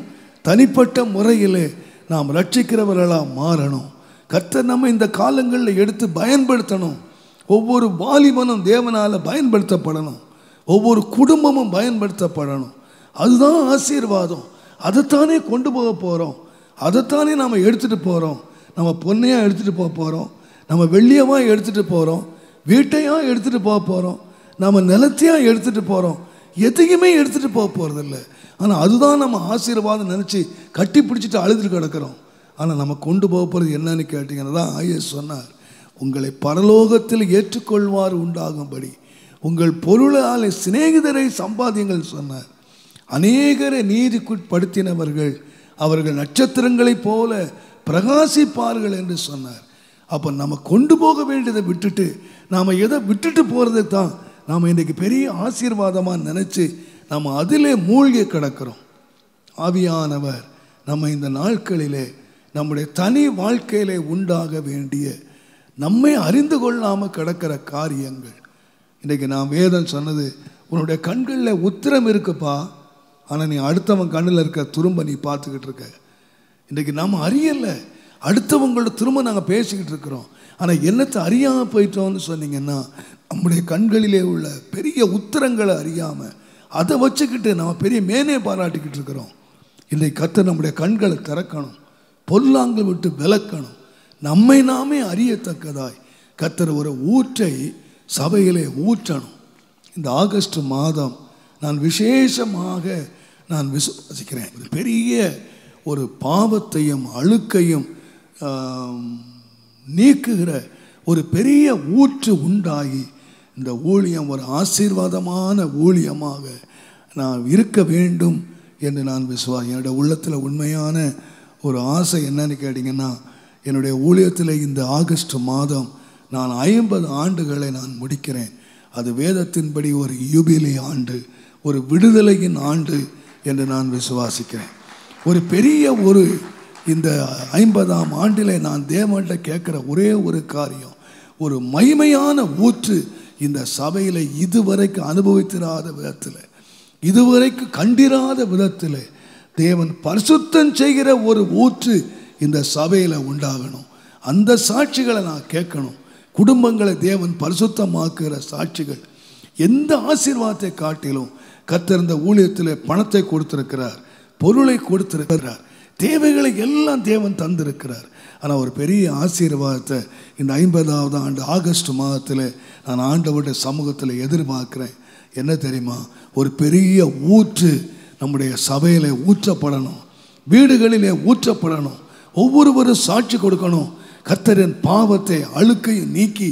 தனிப்பட்ட முறையிலே நாம் ரட்சிக்கிறவர்களாக மாறணும். கர்த்தர் நம்ம இந்த காலங்களில் எடுத்து பயன்படுத்தணும். ஒவ்வொரு வாலிபனும் தேவனால் பயன்படுத்தப்படணும். ஒவ்வொரு குடும்பமும் பயன்படுத்தப்படணும். அதுதான் ஆசீர்வாதம். அதைத்தானே கொண்டு போக போகிறோம். அதைத்தானே நாம் எடுத்துகிட்டு போகிறோம். நம்ம பொண்ணையாக எடுத்துகிட்டு போக போகிறோம், நம்ம வெள்ளியமாக எடுத்துகிட்டு போகிறோம், வீட்டையாக எடுத்துகிட்டு போக போகிறோம், நம்ம நிலத்தையாக எடுத்துகிட்டு போகிறோம். எதையுமே எடுத்துகிட்டு போக போகிறதில்ல. ஆனால் அதுதான் நம்ம ஆசீர்வாதம் நினச்சி கட்டி பிடிச்சிட்டு அழுதுட்டு கிடக்கிறோம். ஆனால் நம்ம கொண்டு போக போகிறது என்னன்னு கேட்டிங்கன்னா தான் ஐயஸ் சொன்னார், உங்களை பரலோகத்தில் ஏற்றுக்கொள்வார் உண்டாகும்படி உங்கள் பொருளால் சிநேகிதரை சம்பாதியுங்கள் சொன்னார். அநேகரை நீதிக்குட்படுத்தினவர்கள் அவர்கள் நட்சத்திரங்களைப் போல பிரகாசிப்பார்கள் என்று சொன்னார். அப்போ நம்ம கொண்டு போக வேண்டியதை விட்டுட்டு நாம் எதை விட்டுட்டு போகிறதுக்கு தான் நாம் இன்றைக்கி பெரிய ஆசீர்வாதமாக நினச்சி நம்ம அதிலே மூழ்கி கிடக்கிறோம். ஆவியானவர் நம்ம இந்த நாட்களிலே நம்முடைய தனி வாழ்க்கையிலே உண்டாக வேண்டிய நம்மை அறிந்து கொள்ளாமல் கிடக்கிற காரியங்கள். இன்றைக்கி நான் வேதம் சொன்னது, உன்னுடைய கண்களில் உத்திரம் இருக்குப்பா, ஆனால் நீ அடுத்தவன் கண்ணில் இருக்க துரும்ப நீ பார்த்துக்கிட்டு இருக்க. இன்றைக்கி நாம் அறியலை, அடுத்தவங்களோட திரும்ப நாங்கள் பேசிக்கிட்டு இருக்கிறோம். ஆனால் என்னத்தை அறியாமல் போயிட்டோம்னு சொன்னீங்கன்னா, நம்முடைய கண்களிலே உள்ள பெரிய உத்திரங்களை அறியாமல் அதை வச்சுக்கிட்டு நம்ம பெரிய மேனே பாராட்டிக்கிட்டு இருக்கிறோம். இன்றைக்கு கர்த்தர் நம்முடைய கண்களை திறக்கணும், பொல்லாங்கு விட்டு விலக்கணும். நம்மை நாமே அறியத்தக்கதாய் கர்த்தர் ஒரு ஊற்றை சபையிலே ஊற்றணும். இந்த ஆகஸ்ட் மாதம் நான் விசேஷமாக நான் விசுவாசிக்கிறேன், பெரிய ஒரு பாவத்தையும் அழுக்கையும் நீக்குகிற ஒரு பெரிய ஊற்று உண்டாகி இந்த ஊழியம் ஒரு ஆசீர்வாதமான ஊழியமாக நான் இருக்க வேண்டும் என்று நான் விசுவாசி. என்னுடைய உள்ளத்தில் உண்மையான ஒரு ஆசை என்னன்னு கேட்டிங்கன்னா, என்னுடைய ஊழியத்தில் இந்த ஆகஸ்ட் மாதம் நான் 50 ஆண்டுகளை நான் முடிக்கிறேன். அது வேதத்தின்படி ஒரு யூபிலி ஆண்டு, ஒரு விடுதலையின் ஆண்டு என்று நான் விசுவாசிக்கிறேன். ஒரு பெரிய ஒரு இந்த 50ஆம் ஆண்டில் நான் தேவன்கிட்ட கேட்குற ஒரே ஒரு காரியம், ஒரு மகிமையான ஊற்று இந்த சபையில் இதுவரைக்கும் அனுபவித்திராத விதத்தில், இதுவரைக்கும் கண்டிராத விதத்தில் தேவன் பரிசுத்தம் செய்கிற ஒரு ஊற்று இந்த சபையில் உண்டாகணும். அந்த சாட்சிகளை நான் கேட்கணும். குடும்பங்களை தேவன் பரிசுத்தமாக்குகிற சாட்சிகள். எந்த ஆசீர்வாதத்தை காட்டிலும் கர்த்தர் இந்த ஊழியத்தில் பணத்தை கொடுத்திருக்கிறார், பொருளை கொடுத்திருக்கிறார், தேவைகளை எல்லாம் தேவன் தந்திருக்கிறார். ஆனால் ஒரு பெரிய ஆசீர்வாதத்தை இந்த 50ஆவது ஆண்டு ஆகஸ்ட் மாதத்தில் நான் ஆண்டவருடைய சமூகத்தில் எதிர்பார்க்குறேன். என்ன தெரியுமா? ஒரு பெரிய ஊற்று நம்முடைய சபையில் ஊற்றப்படணும், வீடுகளிலே ஊற்றப்படணும். ஒவ்வொருவரும் சாட்சி கொடுக்கணும். கர்த்தரின் பாவத்தை அழுக்கையும் நீக்கி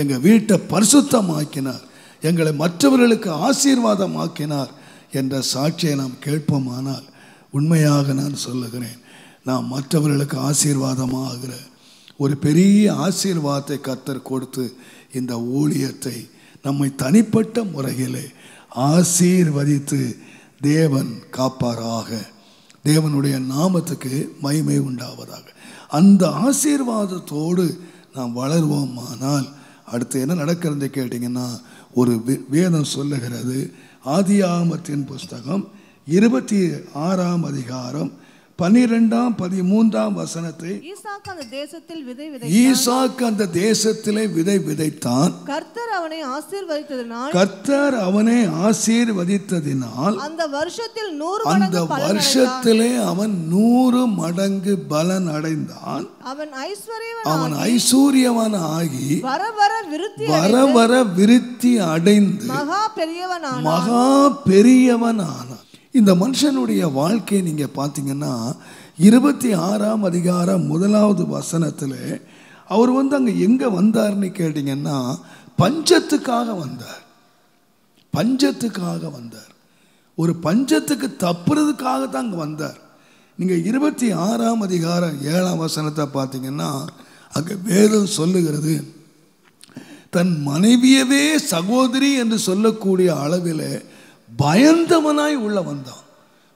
எங்கள் வீட்டை பரிசுத்தமாக்கினார், எங்களை மற்றவர்களுக்கு ஆசீர்வாதமாக்கினார் என்ற சாட்சியை நாம் கேட்போமானால் உண்மையாக நான் சொல்லுகிறேன், நாம் மற்றவர்களுக்கு ஆசீர்வாதமாகிற ஒரு பெரிய ஆசீர்வாதத்தை கர்த்தர் கொடுத்து இந்த ஊழியத்தை நம்மை தனிப்பட்ட முறையிலே ஆசீர்வதித்து தேவன் காப்பாராக. தேவனுடைய நாமத்துக்கு மகிமை உண்டாவதாக. அந்த ஆசீர்வாதத்தோடு நாம் வளருவோமானால் அடுத்து என்ன நடக்கிறது கேட்டிங்கன்னா, ஒரு வேதம் சொல்லுகிறது, ஆதியாகமத்தின் புஸ்தகம் 26ஆம் அதிகாரம் 12ஆம் 13ஆம் வசனத்தை, ஈசாக்கு அந்த தேசத்திலே விதை விதைத்தான், கர்த்தர் அவனை ஆசீர்வதித்ததினால் அந்த வருஷத்திலே அவன் 100 மடங்கு பலன் அடைந்தான். அவன் ஐஸ்வர்யவன் ஆகி வர வர விருத்தி அடைந்து மகா பெரியவனானான். இந்த மனுஷனுடைய வாழ்க்கையை நீங்கள் பார்த்தீங்கன்னா 26ஆம் அதிகாரம் 1வது வசனத்தில் அவர் அங்கே எங்கே வந்தார்னு கேட்டிங்கன்னா, பஞ்சத்துக்காக வந்தார். ஒரு பஞ்சத்துக்கு தப்புறதுக்காக தான் அங்கே வந்தார். நீங்கள் 26ஆம் அதிகாரம் 7ஆம் வசனத்தை பார்த்தீங்கன்னா அங்கே வேதம் சொல்லுகிறது, தன் மனைவியவே சகோதரி என்று சொல்லக்கூடிய அளவில் பயந்தவனாய் உள்ள வந்தான்.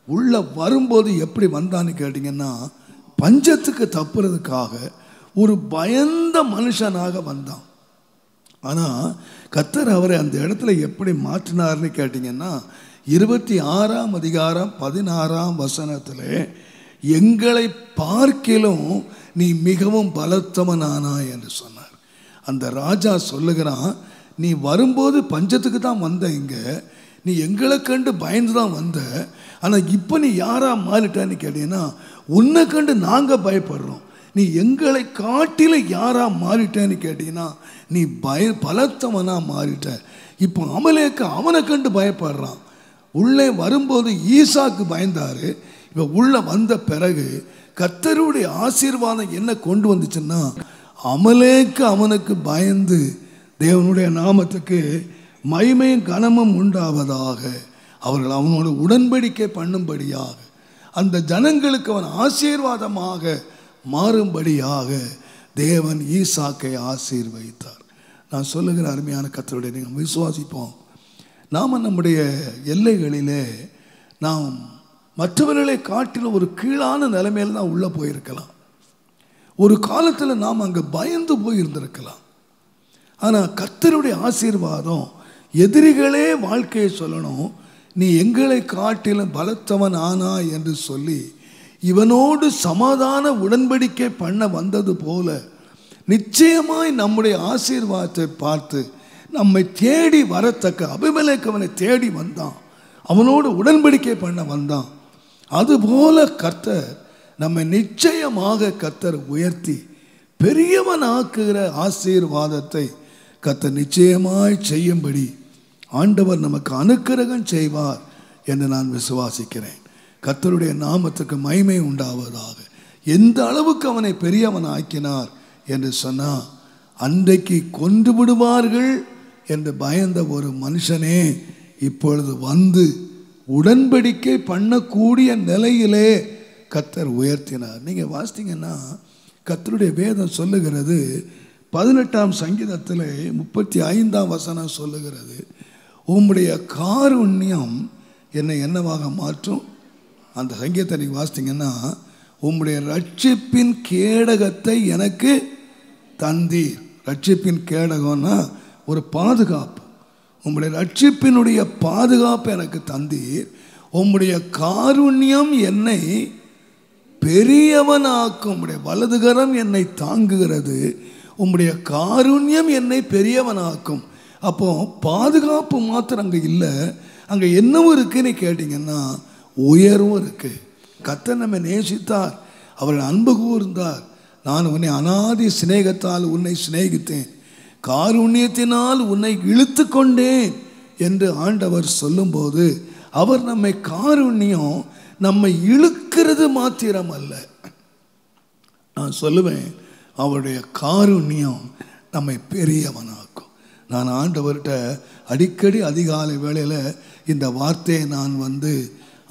உள்ள வரும்போது எப்படி வந்தான்னு கேட்டிங்கன்னா, பஞ்சத்துக்கு தப்புறதுக்காக ஒரு பயந்த மனுஷனாக வந்தான். ஆனால் கர்த்தர் அவரை அந்த இடத்துல எப்படி மாற்றினார்னு கேட்டிங்கன்னா, 26ஆம் அதிகாரம் 16ஆம் வசனத்தில், எங்களை பார்க்கிலும் நீ மிகவும் பலத்தவனானாய் என்று சொன்னார். அந்த ராஜா சொல்லுகிறான், நீ வரும்போது பஞ்சத்துக்கு தான் வந்த, இங்கே நீ எங்களை கண்டு பயந்து தான் வந்த, ஆனால் இப்போ நீ யாராக மாறிட்டான்னு கேட்டீங்கன்னா, உன்னை கண்டு நாங்கள் பயப்படுறோம். நீ எங்களை காட்டில யாராக மாறிட்டேன்னு கேட்டீங்கன்னா, நீ பலத்தவனாக மாறிட்ட. இப்போ அமலேக்கு அவனை கண்டு பயப்படுறான். உள்ளே வரும்போது ஈசாக்கு பயந்தார். இப்போ உள்ளே வந்த பிறகு கர்த்தருடைய ஆசீர்வாதம் என்ன கொண்டு வந்துச்சுன்னா, அமலேக்கு அவனுக்கு பயந்து தேவனுடைய நாமத்துக்கு மகிமையும் கனமும் உண்டாவதாக, அவர்கள் அவனோடு உடன்படிக்கை பண்ணும்படியாக, அந்த ஜனங்களுக்கு அவன் ஆசீர்வாதமாக மாறும்படியாக தேவன் ஈசாக்கை ஆசீர்வதித்தார். நான் சொல்லுகிற அருமையான கர்த்தருடைய நீங்கள் விசுவாசிப்போம். நாம் நம்முடைய எல்லைகளிலே நாம் மற்றவர்களை காட்டிலும் ஒரு கீழான நிலைமையில் தான் உள்ளே போயிருக்கலாம். ஒரு காலத்தில் நாம் அங்கே பயந்து போயிருந்திருக்கலாம். ஆனால் கர்த்தருடைய ஆசீர்வாதம் எதிரிகளே வாழ்க்கையை சொல்லணும், நீ எங்களை காட்டிலும் பலத்தவன் ஆனா என்று சொல்லி இவனோடு சமாதான உடன்படிக்கை பண்ண வந்தது போல நிச்சயமாய் நம்முடைய ஆசீர்வாதத்தை பார்த்து நம்மை தேடி வரத்தக்க அபிமெலேக்கு அவனை தேடி வந்தான், அவனோடு உடன்படிக்கை பண்ண வந்தான். அதுபோல கர்த்தர் நம்மை நிச்சயமாக கர்த்தர் உயர்த்தி பெரியவனாக்குகிற ஆசீர்வாதத்தை கர்த்தர் நிச்சயமாய் செய்யும்படி ஆண்டவர் நமக்கு அனுக்கிரகம் செய்வார் என்று நான் விசுவாசிக்கிறேன். கர்த்தருடைய நாமத்துக்கு மகிமை உண்டாவதாக. எந்த அளவுக்கு அவனை பெரியவன் ஆக்கினார் என்று சொன்னால், அன்றைக்கு கொன்று விடுவார்கள் என்று பயந்த ஒரு மனுஷனே இப்பொழுது வந்து உடன்படிக்கை பண்ணக்கூடிய நிலையிலே கர்த்தர் உயர்த்தினார். நீங்கள் வாசித்தீங்கன்னா கர்த்தருடைய வேதம் சொல்லுகிறது, 18ஆம் சங்கீதத்தில் 35ஆம் வசனம் சொல்லுகிறது, உம்முடைய காருண்யம் என்னை என்னவாக மாற்றும். அந்த சங்கீதத்தை நீங்கள் வாசித்தீங்கன்னா, உம்முடைய ரட்சிப்பின் கேடகத்தை எனக்கு தந்தீர். ரட்சிப்பின் கேடகம்னா ஒரு பாதுகாப்பு. உம்முடைய ரட்சிப்பினுடைய பாதுகாப்பு எனக்கு தந்தீர். உம்முடைய காருண்யம் என்னை பெரியவனாக்கும். உம்முடைய வலதுகரம் என்னை தாங்குகிறது. உம்முடைய காருண்யம் என்னை பெரியவனாக்கும். அப்போ பாதுகாப்பு மாத்திரம் அங்கே இல்லை, அங்கே என்னவும் இருக்குன்னு கேட்டிங்கன்னா உயர்வும் இருக்கு. கர்த்தர் நம்மை நேசித்தார், அவர்கள் அன்பு கூர்ந்தார். நான் உன்னை அநாதி சிநேகத்தால் உன்னை சிநேகித்தேன், காருண்யத்தினால் உன்னை இழுத்து கொண்டேன் என்று ஆண்டவர் சொல்லும்போது, அவர் நம்மை காருண்யம் நம்மை இழுக்கிறது மாத்திரம் அல்ல. நான் சொல்லுவேன், அவருடைய காருண்யம் நம்மை பெரியவனாக்கும். நான் ஆண்டவர்கிட்ட அடிக்கடி அதிகாலை வேளையில் இந்த வார்த்தையை நான்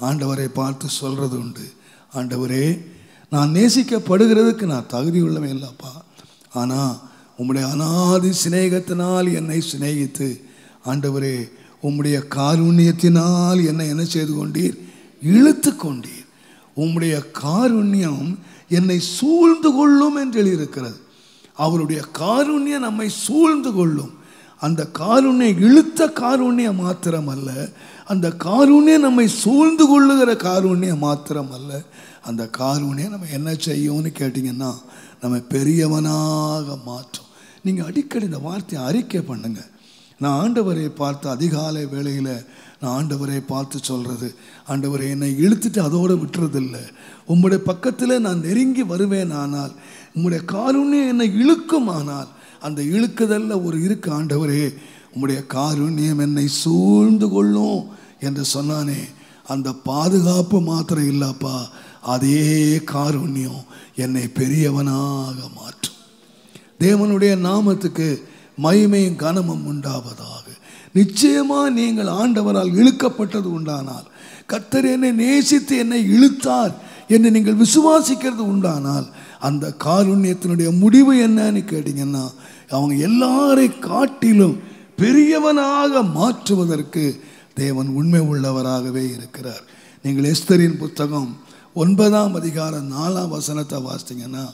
ஆண்டவரை பார்த்து சொல்கிறது உண்டு. ஆண்டவரே, நான் நேசிக்கப்படுகிறதுக்கு நான் தகுதி உள்ளவன் இல்லைப்பா. ஆனால் உம்முடைய அநாதி சிநேகத்தினால் என்னை சிநேகித்து ஆண்டவரே உம்முடைய காருண்யத்தினால் என்னை என்ன செய்து கொண்டீர்? இழுத்து கொண்டீர். உம்முடைய காருண்யம் என்னை சூழ்ந்து கொள்ளும் என்று எழுதியிருக்கிறது. அவருடைய காருண்யம் நம்மை சூழ்ந்து கொள்ளும். அந்த காருண்யம் இழுத்த காருண்யம் மாத்திரமல்ல, அந்த காருண்யம் நம்மை சூழ்ந்து கொள்ளுகிற காருண்யம் மாத்திரமல்ல, அந்த காருண்யம் நம்ம என்ன செய்யும்னு கேட்டிங்கன்னா நம்ம பெரியவனாக மாற்றும். நீங்கள் அடிக்கடி இந்த வார்த்தையை அறிக்கை பண்ணுங்க. நான் ஆண்டவரை பார்த்து அதிகாலை வேளையில் நான் ஆண்டவரை பார்த்து சொல்கிறது, ஆண்டவரை என்னை இழுத்துட்டு அதோடு விட்டுறதில்லை. உம்முடைய பக்கத்தில் நான் நெருங்கி வருவேன், ஆனால் உம்முடைய காருண்யம் என்னை இழுக்கும். ஆனால் அந்த இழுக்குதல்ல ஒரு இருக்கு, ஆண்டவரே உம்முடைய காருண்யம் என்னை சூழ்ந்து கொள்ளும் என்று சொன்னானே, அந்த பாதுகாப்பு மாத்திரம் இல்லப்பா, அதே காருண்யம் என்னை பெரியவனாக மாற்றும். தேவனுடைய நாமத்துக்கு மகிமையும் கனமும் உண்டாவதாக. நிச்சயமாக நீங்கள் ஆண்டவரால் இழுக்கப்பட்டது உண்டானால், கர்த்தர் என்னை நேசித்து என்னை இழுத்தார் என்று நீங்கள் விசுவாசிக்கிறது உண்டானால், அந்த காருண்யத்தினுடைய முடிவு என்னன்னு கேட்டிங்கன்னா அவங்க எல்லாரை காட்டிலும் பெரியவனாக மாற்றுவதற்கு தேவன் உண்மை உள்ளவராகவே இருக்கிறார். நீங்கள் எஸ்தரின் புத்தகம் 9ஆம் அதிகாரம் 4ஆம் வசனத்தை வாசித்தீங்கன்னா,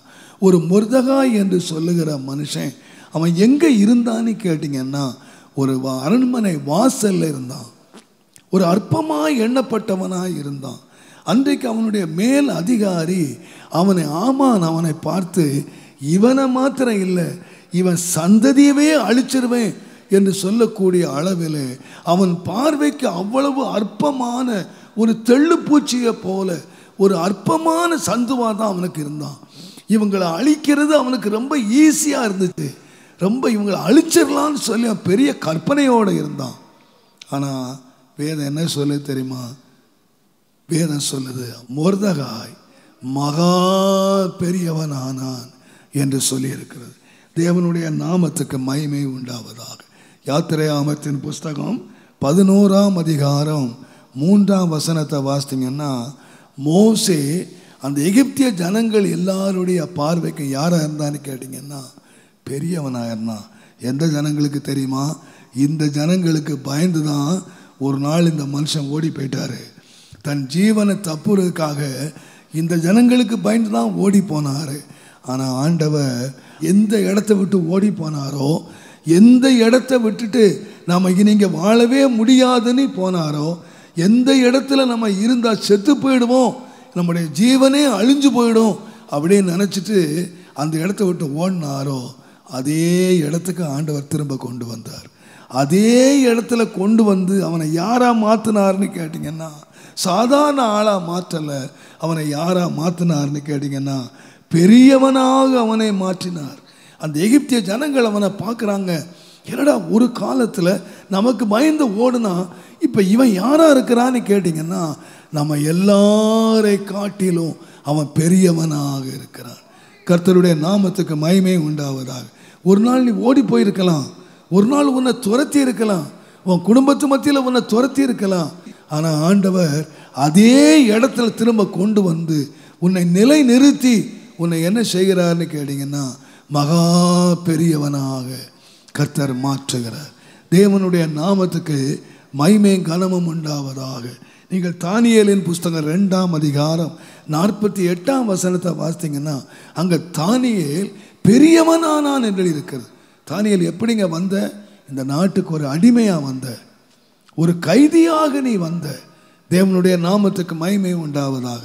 ஒரு மொர்தெகாய் என்று சொல்லுகிற மனுஷன் அவன் எங்கே இருந்தான்னு கேட்டிங்கன்னா ஒரு அரண்மனை வாசல்ல இருந்தான். ஒரு அற்பமாய் எண்ணப்பட்டவனாய் இருந்தான். அன்றைக்கு அவனுடைய மேல் அதிகாரி அவனை பார்த்து, இவனை மாத்திரம் இல்லை, இவன் சந்ததியவே அழிச்சிருவேன் என்று சொல்லக்கூடிய அளவில் அவன் பார்வைக்கு அவ்வளவு அற்பமான ஒரு தெள்ளுப்பூச்சியை போல ஒரு அற்பமான சந்துவா தான் அவனுக்கு இருந்தான். இவங்களை அழிக்கிறது அவனுக்கு ரொம்ப ஈஸியாக இருந்துச்சு. ரொம்ப இவங்களை அழிச்சிடலான்னு சொல்லி பெரிய கற்பனையோடு இருந்தான். ஆனால் வேதம் என்ன சொல்ல தெரியுமா? வேதம் சொல்லுது, மொர்தெகாய் மகா பெரியவன் ஆனான் என்று சொல்லி இருக்கிறது. தேவனுடைய நாமத்துக்கு மகிமை உண்டாவதாக. யாத்திரையாமத்தின் புஸ்தகம் 11ஆம் அதிகாரம் 3ஆம் வசனத்தை வாசித்தீங்கன்னா, மோசே அந்த எகிப்திய ஜனங்கள் எல்லாருடைய பார்வைக்கு யாராக இருந்தான்னு கேட்டிங்கன்னா பெரியவனாக இருந்தான். எந்த ஜனங்களுக்கு தெரியுமா? இந்த ஜனங்களுக்கு பயந்து தான் ஒரு நாள் இந்த மனுஷன் ஓடி போயிட்டாரு. தன் ஜீவனை தப்புறதுக்காக இந்த ஜனங்களுக்கு பயந்து தான் ஓடி போனார். ஆனால் ஆண்டவர் எந்த இடத்த விட்டு ஓடி போனாரோ, எந்த இடத்த விட்டுட்டு நம்ம இங்கே வாழவே முடியாதுன்னு போனாரோ, எந்த இடத்துல நம்ம இருந்தால் செத்து போயிடுவோம், நம்முடைய ஜீவனே அழிஞ்சு போயிடும் அப்படின்னு நினச்சிட்டு அந்த இடத்த விட்டு ஓடினாரோ, அதே இடத்துக்கு ஆண்டவர் திரும்ப கொண்டு வந்தார். அதே இடத்துல கொண்டு வந்து அவனை யாராக மாற்றினார்னு கேட்டிங்கன்னா, சாதாரண ஆளாக மாற்றலை, அவனை யாராக மாற்றினார்னு கேட்டிங்கன்னா பெரியவனாக அவனை மாற்றினார். அந்த எகிப்திய ஜனங்கள் அவனை பார்க்குறாங்க, என்னடா ஒரு காலத்தில் நமக்கு பயந்து ஓடுனா இப்போ இவன் யாராக இருக்கிறான்னு கேட்டிங்கன்னா நம்ம எல்லாரை காட்டிலும் அவன் பெரியவனாக இருக்கிறான். கர்த்தருடைய நாமத்துக்கு மகிமை உண்டாவதாக. ஒரு நாள் நீ ஓடி போயிருக்கலாம், ஒரு நாள் உன்னை துரத்தி இருக்கலாம், உன் குடும்பத்து மத்தியில் உன்னை துரத்தி இருக்கலாம். ஆனால் ஆண்டவர் அதே இடத்துல திரும்ப கொண்டு வந்து உன்னை நிலை நிறுத்தி உன்னை என்ன செய்கிறார்னு கேட்டிங்கன்னா மகா பெரியவனாக கர்த்தர் மாற்றுகிறார். தேவனுடைய நாமத்துக்கு மகிமையும் கனமும் உண்டாவதாக. நீங்கள் தானியேலின் புஸ்தகம் 2ஆம் அதிகாரம் 48ஆம் வசனத்தை வாசித்தீங்கன்னா அங்கே தானியேல் பெரியவனானான் என்று இருக்கிறது. தானியேல் எப்படிங்க வந்த? இந்த நாட்டுக்கு ஒரு அடிமையாக வந்த, ஒரு கைதியாக நீ வந்த. தேவனுடைய நாமத்துக்கு மகிமை உண்டாவதாக.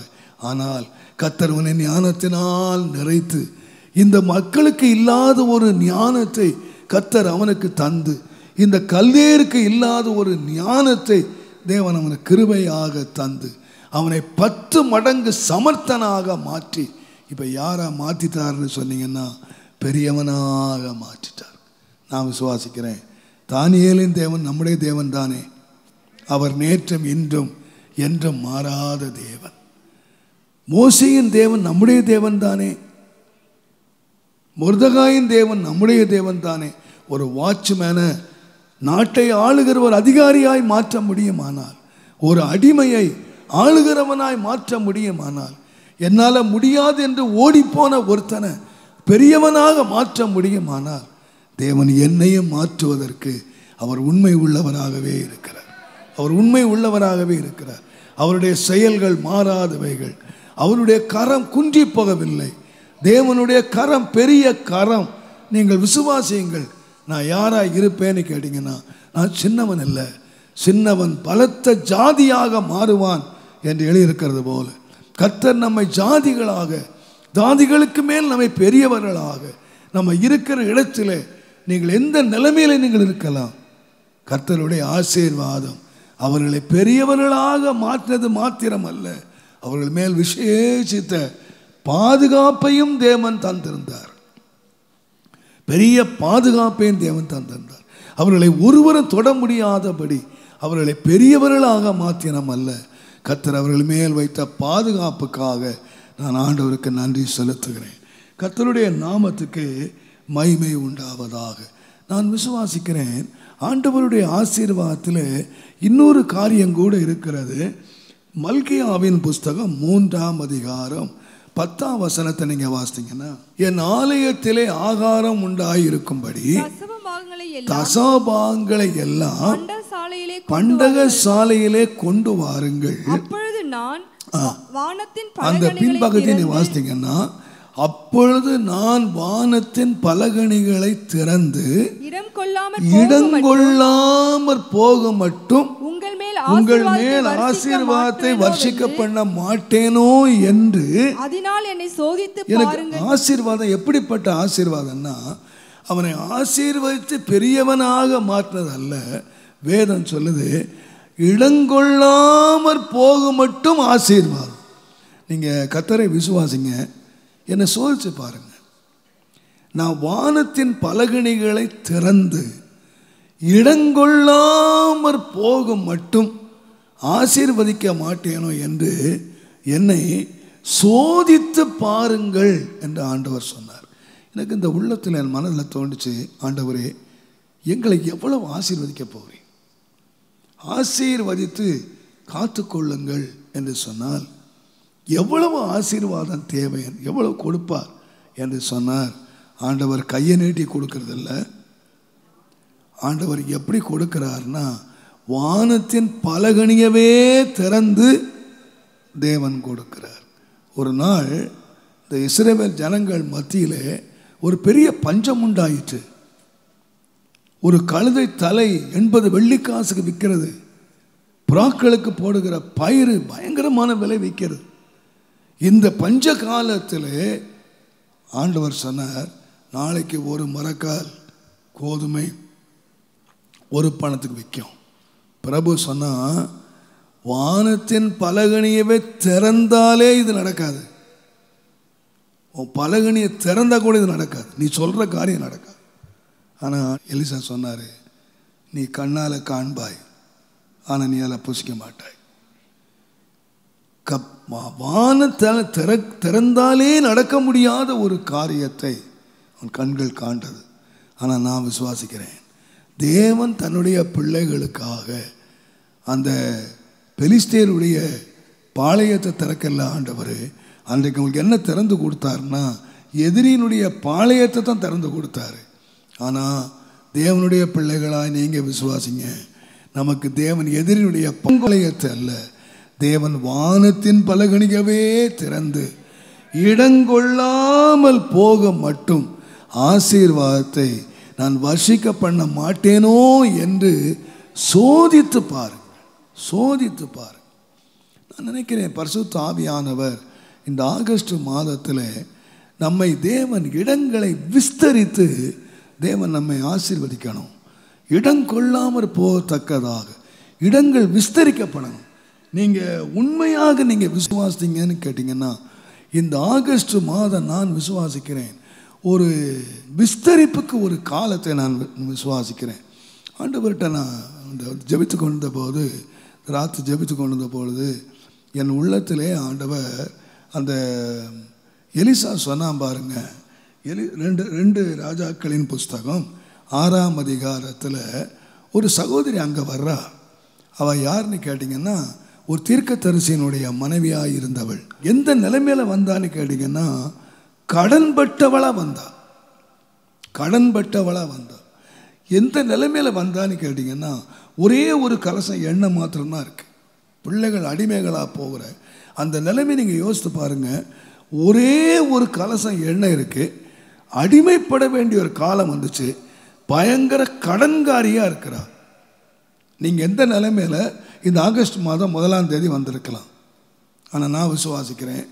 ஆனால் கர்த்தர் உன்னை ஞானத்தினால் நிறைத்து இந்த மக்களுக்கு இல்லாத ஒரு ஞானத்தை கர்த்தர் அவனுக்கு தந்து, இந்த கல்தேருக்கு இல்லாத ஒரு ஞானத்தை தேவன் அவனுக்கு கிருபையாக தந்து அவனை 10 மடங்கு சமர்த்தனாக மாற்றி இப்போ யாரா மாற்றிட்டார்னு சொன்னீங்கன்னா பெரியவனாக மாற்றிட்டார். நான் விசுவாசிக்கிறேன், தானியேலின் தேவன் நம்முடைய தேவன் தானே. அவர் நேற்றும் இன்றும் என்றும் மாறாத தேவன். மோசேயின் தேவன் நம்முடைய தேவன் தானே. மொர்தெகாயின் தேவன் நம்முடைய தேவன் தானே. ஒரு வாட்ச்மேனை, நாட்டை ஆளுகிற ஒரு அதிகாரியாய் மாற்ற முடியுமானால், ஒரு அடிமையை ஆளுகிறவனாய் மாற்ற முடியுமானால், என்னால் முடியாது என்று ஓடிப்போன ஒருத்தனை பெரியவனாக மாற்ற முடியுமானால், தேவன் என்னையும் மாற்றுவதற்கு அவர் உண்மை உள்ளவராகவே இருக்கிறார். அவர் உண்மை உள்ளவராகவே இருக்கிறார். அவருடைய செயல்கள் மாறாதவைகள். அவருடைய கரம் குன்றி போகவில்லை. தேவனுடைய கரம் பெரிய கரம். நீங்கள் விசுவாசியுங்கள். நான் யாராக இருப்பேன்னு கேட்டீங்கன்னா, நான் சின்னவன் இல்லை, சின்னவன் பலத்த ஜாதியாக மாறுவான் என்று எழுதியிருக்கிறது போல, கர்த்தர் நம்மை ஜாதிகளாக, ஜாதிகளுக்கு மேல் நம்மை பெரியவர்களாக, நம்ம இருக்கிற இடத்துல நீங்கள் எந்த நிலைமையில நீங்கள் இருக்கலாம், கர்த்தருடைய ஆசீர்வாதம் அவர்களை பெரியவர்களாக மாற்றினது மாத்திரம் அல்ல, அவர்கள் மேல் விசேஷித்த பாதுகாப்பையும் தேவன் தந்திருந்தார். பெரிய பாதுகாப்பையும் தேவன் தந்திருந்தார். அவர்களை ஒருவரும் தொட முடியாதபடி அவர்களை பெரியவர்களாக மாற்றினம் அல்ல, கர்த்தர் அவர்கள் மேல் வைத்த பாதுகாப்புக்காக நான் ஆண்டவருக்கு நன்றி செலுத்துகிறேன். கர்த்தருடைய நாமத்துக்கு மகிமை உண்டாவதாக. நான் விசுவாசிக்கிறேன் ஆண்டவருடைய ஆசீர்வாதத்தில் இன்னொரு காரியம் கூட இருக்கிறது. மல்கியாவின் புஸ்தகம் 3ஆம் அதிகாரம் 10ஆம் வசனத்தை நீங்க வாசித்தீங்கன்னா, என் ஆலயத்திலே ஆகாரம் உண்டாயிருக்கும்படி தசபாகங்களை எல்லாம் பண்டக சாலையிலே கொண்டு வாருங்கள். அந்த பின்பகுதியை நீ வாசித்தீங்கன்னா, அப்பொழுது நான் வானத்தின் பலகணிகளை திறந்து இடம் கொள்ளாமற் போக மட்டும் உங்கள் மேல் ஆசீர்வாதத்தை வர்ஷிக்க பண்ண மாட்டேனோ என்று. அதனால் என்னை சோதித்து பாருங்கள். ஆசீர்வாதம் எப்படிப்பட்ட ஆசீர்வாதம்னா, அவனை ஆசீர்வதித்து பெரியவனாக மாற்றினது அல்ல. வேதம் சொல்லுது, இடங்கொள்ளாமற் போக மட்டும் ஆசீர்வாதம். நீங்க கர்த்தரை விசுவாசிங்க, என்னை சோதிச்சு பாருங்க. நான் வானத்தின் பலகணிகளை திறந்து இடங்கொள்ளாமற் போகும் மட்டும் ஆசீர்வதிக்க மாட்டேனோ என்று என்னை சோதித்து பாருங்கள் என்று ஆண்டவர் சொன்னார். எனக்கு இந்த உள்ளத்தில் என் மனதில் தோன்றுச்சு, ஆண்டவரே எங்களை எவ்வளவு ஆசீர்வதிக்க போகிறேன், ஆசீர்வதித்து காத்துக்கொள்ளுங்கள் என்று சொன்னால் எவ்வளவு ஆசீர்வாதம் தேவை, எவ்வளவு கொடுப்பார் என்று சொன்னார். ஆண்டவர் கையை நீட்டி கொடுக்கறதில்ல. ஆண்டவர் எப்படி கொடுக்கிறார்னா, வானத்தின் பலகணியவே திறந்து தேவன் கொடுக்கிறார். ஒரு நாள் இந்த இஸ்ரவேல் ஜனங்கள் மத்தியிலே ஒரு பெரிய பஞ்சம் உண்டாயிற்று. ஒரு கழுதை தலை 80 வெள்ளிக்காசுக்கு விற்கிறது. புறாக்களுக்கு போடுகிற பயிறு பயங்கரமான விலை விற்கிறது. இந்த பஞ்ச காலத்தில் ஆண்டவர் சொன்னார், நாளைக்கு ஒரு மரக்கால் கோதுமை ஒரு பணத்துக்கு விற்கும். பிரபு சொன்னா, வானத்தின் பலகணியவே திறந்தாலே இது நடக்காது. உன் பலகணியை திறந்தா கூட இது நடக்காது, நீ சொல்ற காரியம் நடக்காது. ஆனால் எலிசா சொன்னார், நீ கண்ணால் காண்பாய், ஆனால் நீ அதில் புசிக்க மாட்டாய். வானத்தால் திறந்தாலே நடக்க முடியாத ஒரு காரியத்தை அவன் கண்கள் காண்டது. ஆனால் நான் விசுவாசிக்கிறேன், தேவன் தன்னுடைய பிள்ளைகளுக்காக அந்த பெலிஸ்தேருடைய பாளையத்தை திறக்கல ஆண்டவர். அன்றைக்கு அவங்களுக்கு என்ன திறந்து கொடுத்தாருன்னா, எதிரியினுடைய பாளையத்தை தான் திறந்து கொடுத்தாரு. ஆனால் தேவனுடைய பிள்ளைகளாக நீங்கள் விசுவாசிங்க, நமக்கு தேவன் எதிரினுடைய பாளையத்தை அல்ல, தேவன் வானத்தின் பலகணியவே திறந்து இடங்கொள்ளாமல் போக மட்டும் ஆசீர்வாதத்தை நான் வர்ஷிக்க பண்ண மாட்டேனோ என்று சோதித்து பாருங்கள், சோதித்து பாருங்கள். நான் நினைக்கிறேன் பரிசுத்த ஆவியானவர் இந்த ஆகஸ்ட் மாதத்தில் நம்மை தேவன் இடங்களை விஸ்தரித்து தேவன் நம்மை ஆசீர்வதிக்கணும். இடம் கொள்ளாமற் போகத்தக்கதாக இடங்கள் விஸ்தரிக்கப்படணும். நீங்கள் உண்மையாக நீங்கள் விசுவாசித்தீங்கன்னு கேட்டிங்கன்னா, இந்த ஆகஸ்ட் மாதம் நான் விசுவாசிக்கிறேன் ஒரு விஸ்தரிப்புக்கு ஒரு காலத்தை நான் விசுவாசிக்கிறேன். ஆண்டவர்கிட்ட நான் அந்த ஜெபித்து கொண்ட போது, ராத்திரி ஜெபித்து கொண்டிருந்த பொழுது என் உள்ளத்திலே ஆண்டவர் அந்த எலிசா சொன்னான் பாருங்க, ரெண்டு ராஜாக்களின் புஸ்தகம் 6ஆம் அதிகாரத்தில் ஒரு சகோதரி அங்கே வர்றா. அவள் யாருன்னு கேட்டிங்கன்னா ஒரு தீர்க்கதரிசியினுடைய மனைவியாக இருந்தவள். எந்த நிலைமையில் வந்தான்னு கேட்டிங்கன்னா கடன்பட்டவளாக வந்தா. எந்த நிலைமையில் வந்தான்னு கேட்டிங்கன்னா ஒரே ஒரு கலசம் எண்ணெய் மாத்திரம்தான் இருக்குது. பிள்ளைகள் அடிமைகளாக போகிற அந்த நிலைமை நீங்கள் யோசித்து பாருங்கள். ஒரே ஒரு கலசம் எண்ணெய் இருக்குது. அடிமைப்பட வேண்டிய ஒரு காலம் வந்துச்சு. பயங்கர கடன்காரியாக இருக்கிறார். நீங்கள் எந்த நிலைமையில் இந்த ஆகஸ்ட் மாதம் 1ஆம் தேதி வந்திருக்கலாம். ஆனால் நான் விசுவாசிக்கிறேன்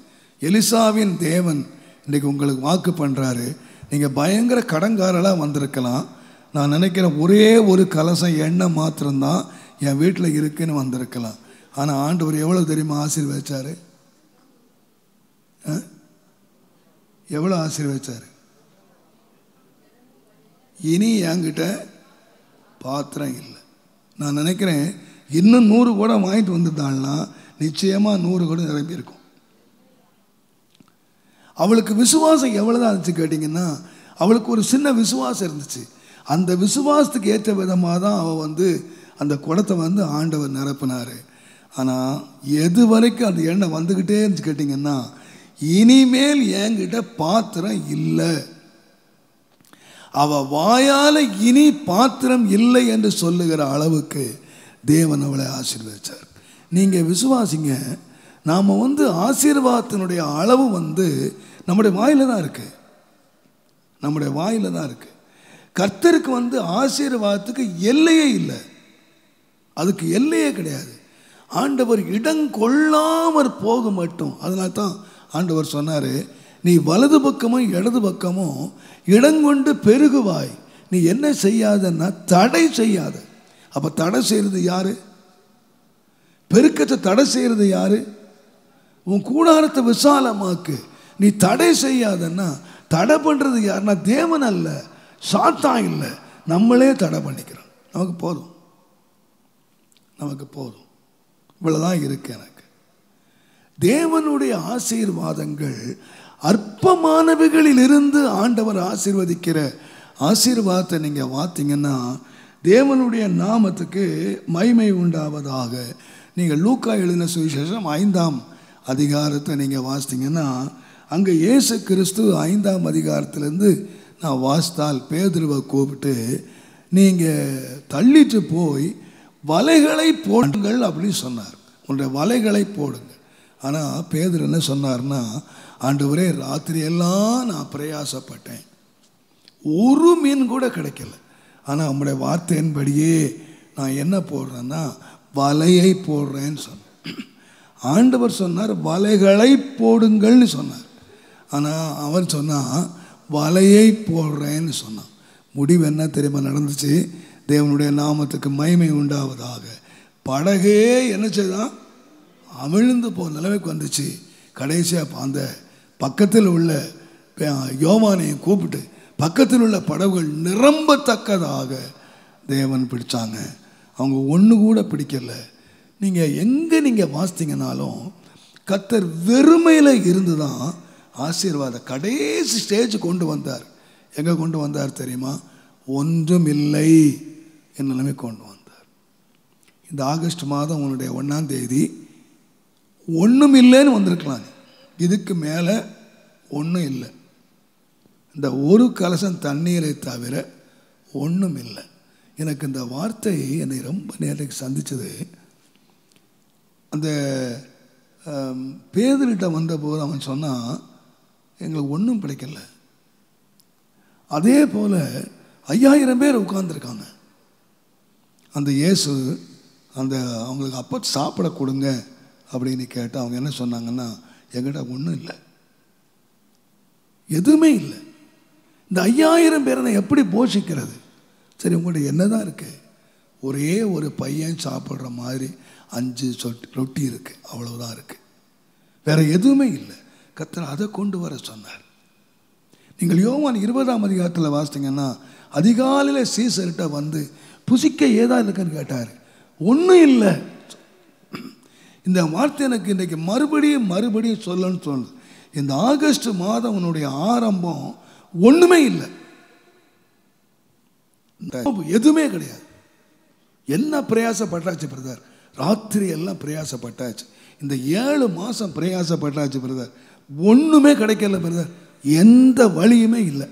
எலிசாவின் தேவன் இன்றைக்கி உங்களுக்கு வாக்கு பண்ணுறாரு. நீங்கள் பயங்கர கடன்காரலாக வந்திருக்கலாம். நான் நினைக்கிறேன் ஒரே ஒரு கலசம் எண்ணெய் மாத்திரம்தான் என் வீட்டில் இருக்குன்னு வந்திருக்கலாம். ஆனால் ஆண்டவர் எவ்வளோ தெரியுமா ஆசீர்வதிச்சார்? எவ்வளோ ஆசீர்வதிச்சார்? இனி என்கிட்ட பாத்திரம் இல்லை. நான் நினைக்கிறேன் இன்னும் 100 குடம் வாங்கிட்டு வந்துட்டாள்னா நிச்சயமாக 100 குடம் நிரம்பி இருக்கும். அவளுக்கு விசுவாசம் எவ்வளோதான் இருந்துச்சு கேட்டிங்கன்னா அவளுக்கு ஒரு சின்ன விசுவாசம் இருந்துச்சு. அந்த விசுவாசத்துக்கு ஏற்ற விதமாக தான் அவள் அந்த குடத்தை ஆண்டவர் நிரப்பினார். ஆனால் எது வரைக்கும் அந்த எண்ணெய் வந்துக்கிட்டே இருந்துச்சு கேட்டிங்கன்னா இனிமேல் என்கிட்ட பாத்திரம் இல்லை. அவள் வாயால் இனி பாத்திரம் இல்லை என்று சொல்லுகிற அளவுக்கு தேவன் அவளை ஆசீர்வதிச்சார். நீங்கள் விசுவாசிங்க. நாம் ஆசீர்வாதத்தினுடைய அளவு நம்முடைய வாயில் தான் இருக்குது. கர்த்தருக்கு ஆசீர்வாதத்துக்கு எல்லையே இல்லை. அதுக்கு எல்லையே கிடையாது. ஆண்டவர் இடம் கொள்ளாமற் போக மட்டும். அதனால தான் ஆண்டவர் சொன்னார், நீ வலது பக்கமும் இடது பக்கமும் இடங்கொண்டு பெருகுவாய். நீ என்ன செய்யாதன்னா தடை செய்யாத. அப்போ தடை செய்கிறது யாரு? பெருக்கத்தை தடை செய்கிறது யாரு? உன் கூடாரத்தை விசாலமாக்கு. நீ தடை செய்யாதன்னா தடை பண்ணுறது யாருன்னா தேவன் அல்ல, சாத்தான் இல்லை, நம்மளே தடை பண்ணிக்கிறோம். நமக்கு போதும். இவ்வளோதான் இருக்கு எனக்கு. தேவனுடைய ஆசீர்வாதங்கள் அற்பமானவைகளில் இருந்து ஆண்டவர் ஆசீர்வதிக்கிற ஆசீர்வாதத்தை நீங்கள் பார்த்தீங்கன்னா தேவனுடைய நாமத்துக்கு மகிமை உண்டாவதாக. நீங்கள் லூக்கா எழுதின சுவிசேஷம் 5ஆம் அதிகாரத்தை நீங்கள் வாசித்தீங்கன்னா அங்கே இயேசு கிறிஸ்து 5ஆம் அதிகாரத்திலேருந்து நான் வாசித்தால் பேதுருவை கூப்பிட்டு நீங்கள் தள்ளிட்டு போய் வலைகளை போடுங்கள் அப்படின்னு சொன்னார். உன்னுடைய வலைகளை போடுங்க. ஆனால் பேதுரு என்ன சொன்னார்னா, ஆண்டவரே ராத்திரியெல்லாம் நான் பிரயாசப்பட்டேன், ஒரு மீன் கூட கிடைக்கல. ஆனால் உங்களுடைய வார்த்தையின்படியே நான் என்ன போடுறேன்னா வலையை போடுறேன்னு சொன்னேன். ஆண்டவர் சொன்னார் வலைகளை போடுங்கள்னு சொன்னார். ஆனால் அவன் சொன்னான் வலையை போடுறேன்னு சொன்னான். முடிவு என்ன தெரியுமா நடந்துச்சு? தேவனுடைய நாமத்துக்கு மகிமை உண்டாவதாக. படகே என்ன செய்தான்? அமிழ்ந்து போன நிலைமைக்கு வந்துச்சு. கடைசியாக அந்த பக்கத்தில் உள்ள யோவானையும் கூப்பிட்டு பக்கத்தில் உள்ள படகுகள் நிரம்பத்தக்கதாக தேவன் பிடிச்சாங்க. அவங்க ஒன்று கூட பிடிக்கல. நீங்கள் எங்கே வாசித்தீங்கனாலும் கர்த்தர் வெறுமையில் இருந்து தான் ஆசீர்வாத கடைசி ஸ்டேஜ் கொண்டு வந்தார். எங்கே கொண்டு வந்தார் தெரியுமா? ஒன்றும் இல்லை என் நிலைமை கொண்டு வந்தார். இந்த ஆகஸ்ட் மாதம் உன்னுடைய 1ஆம் தேதி ஒன்றும் இல்லைன்னு வந்திருக்கலாம். இதுக்கு மேலே ஒன்றும் இல்லை. இந்த ஒரு கலசம் தண்ணீரை தவிர ஒன்றும் இல்லை. எனக்கு இந்த வார்த்தை என்னை ரொம்ப நேரத்துக்கு சந்தித்தது. அந்த பேதுருகிட்ட வந்தபோது அவன் சொன்னான், எங்களுக்கு ஒன்றும் கிடைக்கல. அதே போல் 5000 பேர் உட்கார்ந்துருக்காங்க. அந்த இயேசு அவங்களுக்கு அப்போ சாப்பிட கொடுங்க அப்படின்னு கேட்டால் அவங்க என்ன சொன்னாங்கன்னா, என்கிட்ட ஒன்றும் இல்லை, எதுவுமே இல்லை. இந்த 5000 பேரை நான் எப்படி போஷிக்கிறது? சரி, உங்கள்கிட்ட என்ன தான் இருக்குது? ஒரே ஒரு பையன் சாப்பிட்ற மாதிரி 5 ரொட்டி இருக்குது, அவ்வளவுதான் இருக்குது, வேறு எதுவுமே இல்லை. கர்த்தர் அதை கொண்டு வர சொன்னார். நீங்கள் யோவான் 20ஆம் அதிகாரத்தில் வாசித்தீங்கன்னா அதிகாலையில் சீசர்கிட்ட வந்து புசிக்க ஏதா இருக்குன்னு கேட்டார். ஒன்றும் இல்லை. இந்த வார்த்தை எனக்கு இன்றைக்கு மறுபடியும் சொல்லணும்னு தோணுது. இந்த ஆகஸ்ட் மாதம் உன்னுடைய ஆரம்பம் ஒண்ணுமே இல்லை, எதுவுமே கிடையாது. என்ன பிரயாசப்பட்டாச்சு பிரதர், ராத்திரி எல்லாம் பிரயாசப்பட்டாச்சு, இந்த 7 மாசம் பிரயாசப்பட்டாச்சு பிரதர், ஒண்ணுமே கிடைக்கல பிரதர், எந்த வழியுமே இல்லை,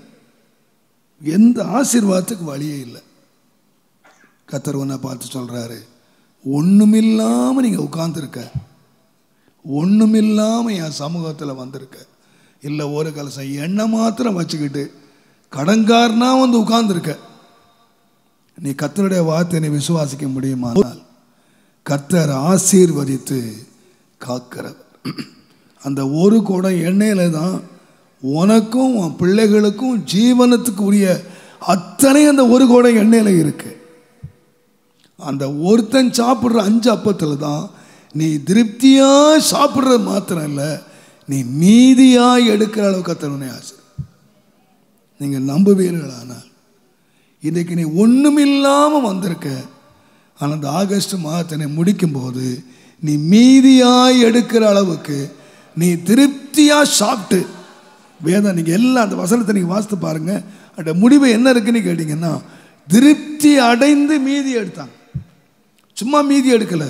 எந்த ஆசீர்வாதத்துக்கு வழியே இல்லை. கர்த்தர் உன்னை பார்த்து சொல்றாரு, ஒண்ணுமில்லாம நீங்க உட்கார்ந்துருக்க, ஒண்ணுமில்லாம என் சமூகத்தில் வந்திருக்க, இல்லை ஒரு கலசம் எண்ணெய் மாத்திரம் வச்சுக்கிட்டு கடன்காரனா வந்து உட்கார்ந்துருக்க, நீ கர்த்தருடைய வார்த்தையை நீ விசுவாசிக்க முடியுமானால் கர்த்தர் ஆசீர்வதித்து காக்கிறவர். அந்த ஒரு குடம் எண்ணெயில தான் உனக்கும் உன் பிள்ளைகளுக்கும் ஜீவனத்துக்கு உரிய அத்தனை அந்த ஒரு குடம் எண்ணெயில இருக்கு. அந்த ஒருத்தன் சாப்பிட்ற 5 அப்பத்தில் தான் நீ திருப்தியா சாப்பிட்றது மாத்திரம் இல்லை, நீ மீதியாய் எடுக்கிற அளவுக்கு கர்த்தர் ஆசை. நீங்க நம்புவீர்களானால் இன்னைக்கு நீ ஒண்ணுமில்லாம வந்திருக்க, ஆனால் அந்த ஆகஸ்ட் மாதத்தினை முடிக்கும் போது நீ மீதியாய் எடுக்கிற அளவுக்கு நீ திருப்தியா சாப்பிட்டு, வேதம் நீங்க எல்லாம் அந்த வசனத்தை நீங்க வாசித்து பாருங்க, அந்த முடிவு என்ன இருக்குன்னு கேட்டீங்கன்னா, திருப்தி அடைந்து மீதி எடுத்தாங்க. சும்மா மீதி எடுக்கல,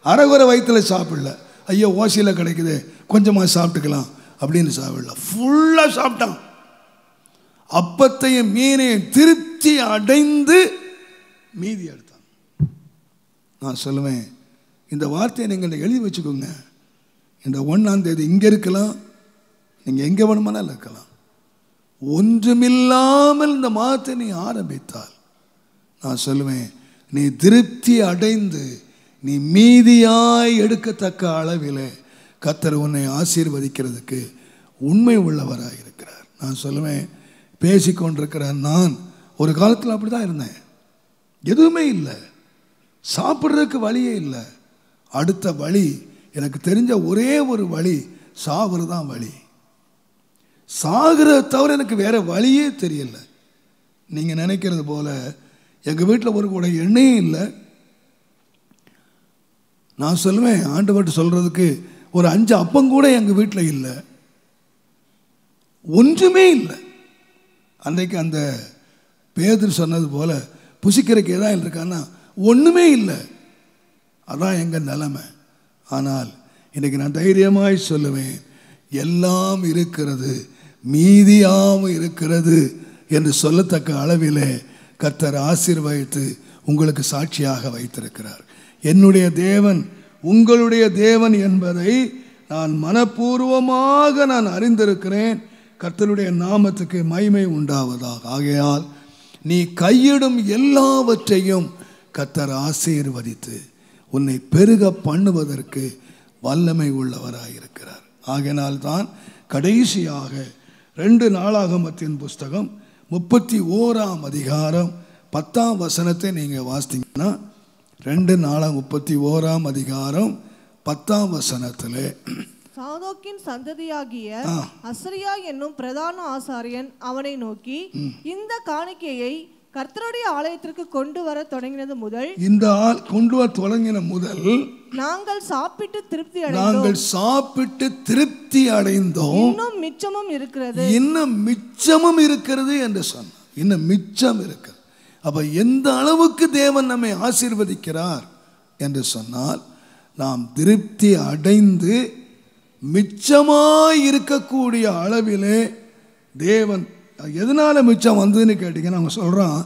அரைகுறை வயிற்றுல சாப்பிடல, ஐயோ ஓசியில் கிடைக்குது கொஞ்சமாக சாப்பிட்டுக்கலாம் அப்படின்னு சாப்பிடல, ஃபுல்லாக சாப்பிட்டான். அப்பத்தையும் மீனையும் திருப்தி அடைந்து மீதி எடுத்தான். நான் சொல்லுவேன், இந்த வார்த்தையை நீங்கள் எழுதி வச்சுக்கோங்க. இந்த 1ஆம் தேதி இங்கே இருக்கலாம், நீங்கள் எங்கே வேணுமானாலும் இருக்கலாம். ஒன்றுமில்லாமல் இந்த மாதத்தை நீ ஆரம்பித்தால் நான் சொல்லுவேன், நீ திருப்தி அடைந்து நீ மீதியாய் எடுக்கத்தக்க அளவில் கர்த்தர் உன்னை ஆசீர்வதிக்கிறதுக்கு உண்மை உள்ளவராக இருக்கிறார். நான் சொல்லுவேன், பேசிக்கொண்டிருக்கிற நான் ஒரு காலத்தில் அப்படி தான் இருந்தேன், எதுவுமே இல்லை, சாப்பிட்றதுக்கு வழியே இல்லை. அடுத்த வழி எனக்கு தெரிஞ்ச ஒரே ஒரு வழி சாகிறது தான் வழி, சாகிறத தவிர எனக்கு வேற வழியே தெரியல. நீங்கள் நினைக்கிறது போல எங்கள் வீட்டில் ஒரு கூட எண்ணெயும் இல்லை. நான் சொல்லுவேன், ஆண்டவர்கிட்ட சொல்றதுக்கு ஒரு 5 அப்பம் கூட எங்கள் வீட்டில் இல்லை, ஒன்றுமே இல்லை. அன்றைக்கு அந்த பேதுரு சொன்னது போல புசிக்கிறதுக்கு ஏதாவது இருக்கான்னா ஒன்றுமே இல்லை, அதான் எங்கள் நிலைமை. ஆனால் இன்னைக்கு நான் தைரியமாய் சொல்லுவேன், எல்லாம் இருக்கிறது, மீதியாகவும் இருக்கிறது என்று சொல்லத்தக்க அளவிலே கர்த்தர் ஆசீர்வதித்து உங்களுக்கு சாட்சியாக வைத்திருக்கிறார். என்னுடைய தேவன் உங்களுடைய தேவன் என்பதை நான் மனப்பூர்வமாக நான் அறிந்திருக்கிறேன். கர்த்தருடைய நாமத்துக்கு மகிமை உண்டாவதாக. ஆகையால் நீ கையிடும் எல்லாவற்றையும் கர்த்தர் ஆசீர்வதித்து உன்னை பெருக பண்ணுவதற்கு வல்லமை உள்ளவராயிருக்கிறார். ஆகையினால் தான் கடைசியாக 2 நாளாகமத்தின் புஸ்தகம் 31ஆம் அதிகாரம் 10ஆம் வசனத்தை நீங்கள் வாசித்தீங்கன்னா, 2 நாளாகமம் 31ஆம் அதிகாரம் 10ஆம் வசனத்திலே, சாதோக்கின் சந்ததியாகிய அசரியா என்னும் பிரதான ஆசாரியன் அவனை நோக்கி, இந்த காணிக்கையை கர்த்தருடைய ஆலயத்திற்கு கொண்டு வர தொடங்கினது முதல், இந்த கொண்டு வர தொடங்கின முதல் நாங்கள் சாப்பிட்டு திருப்தி அடைந்தோம், இன்னும் மிச்சமும் இருக்கிறது என்று சொன்னார். இன்னும் மிச்சம் இருக்கிறது. அப்ப எந்த அளவுக்கு தேவன் நம்மை ஆசீர்வதிக்கிறார் என்று சொன்னால், நாம் திருப்தி அடைந்து மிச்சமாய் இருக்கக்கூடிய அளவிலே தேவன். எதனால மிச்சம் வந்ததுன்னு கேட்டீங்கன்னா, அவங்க சொல்றான்,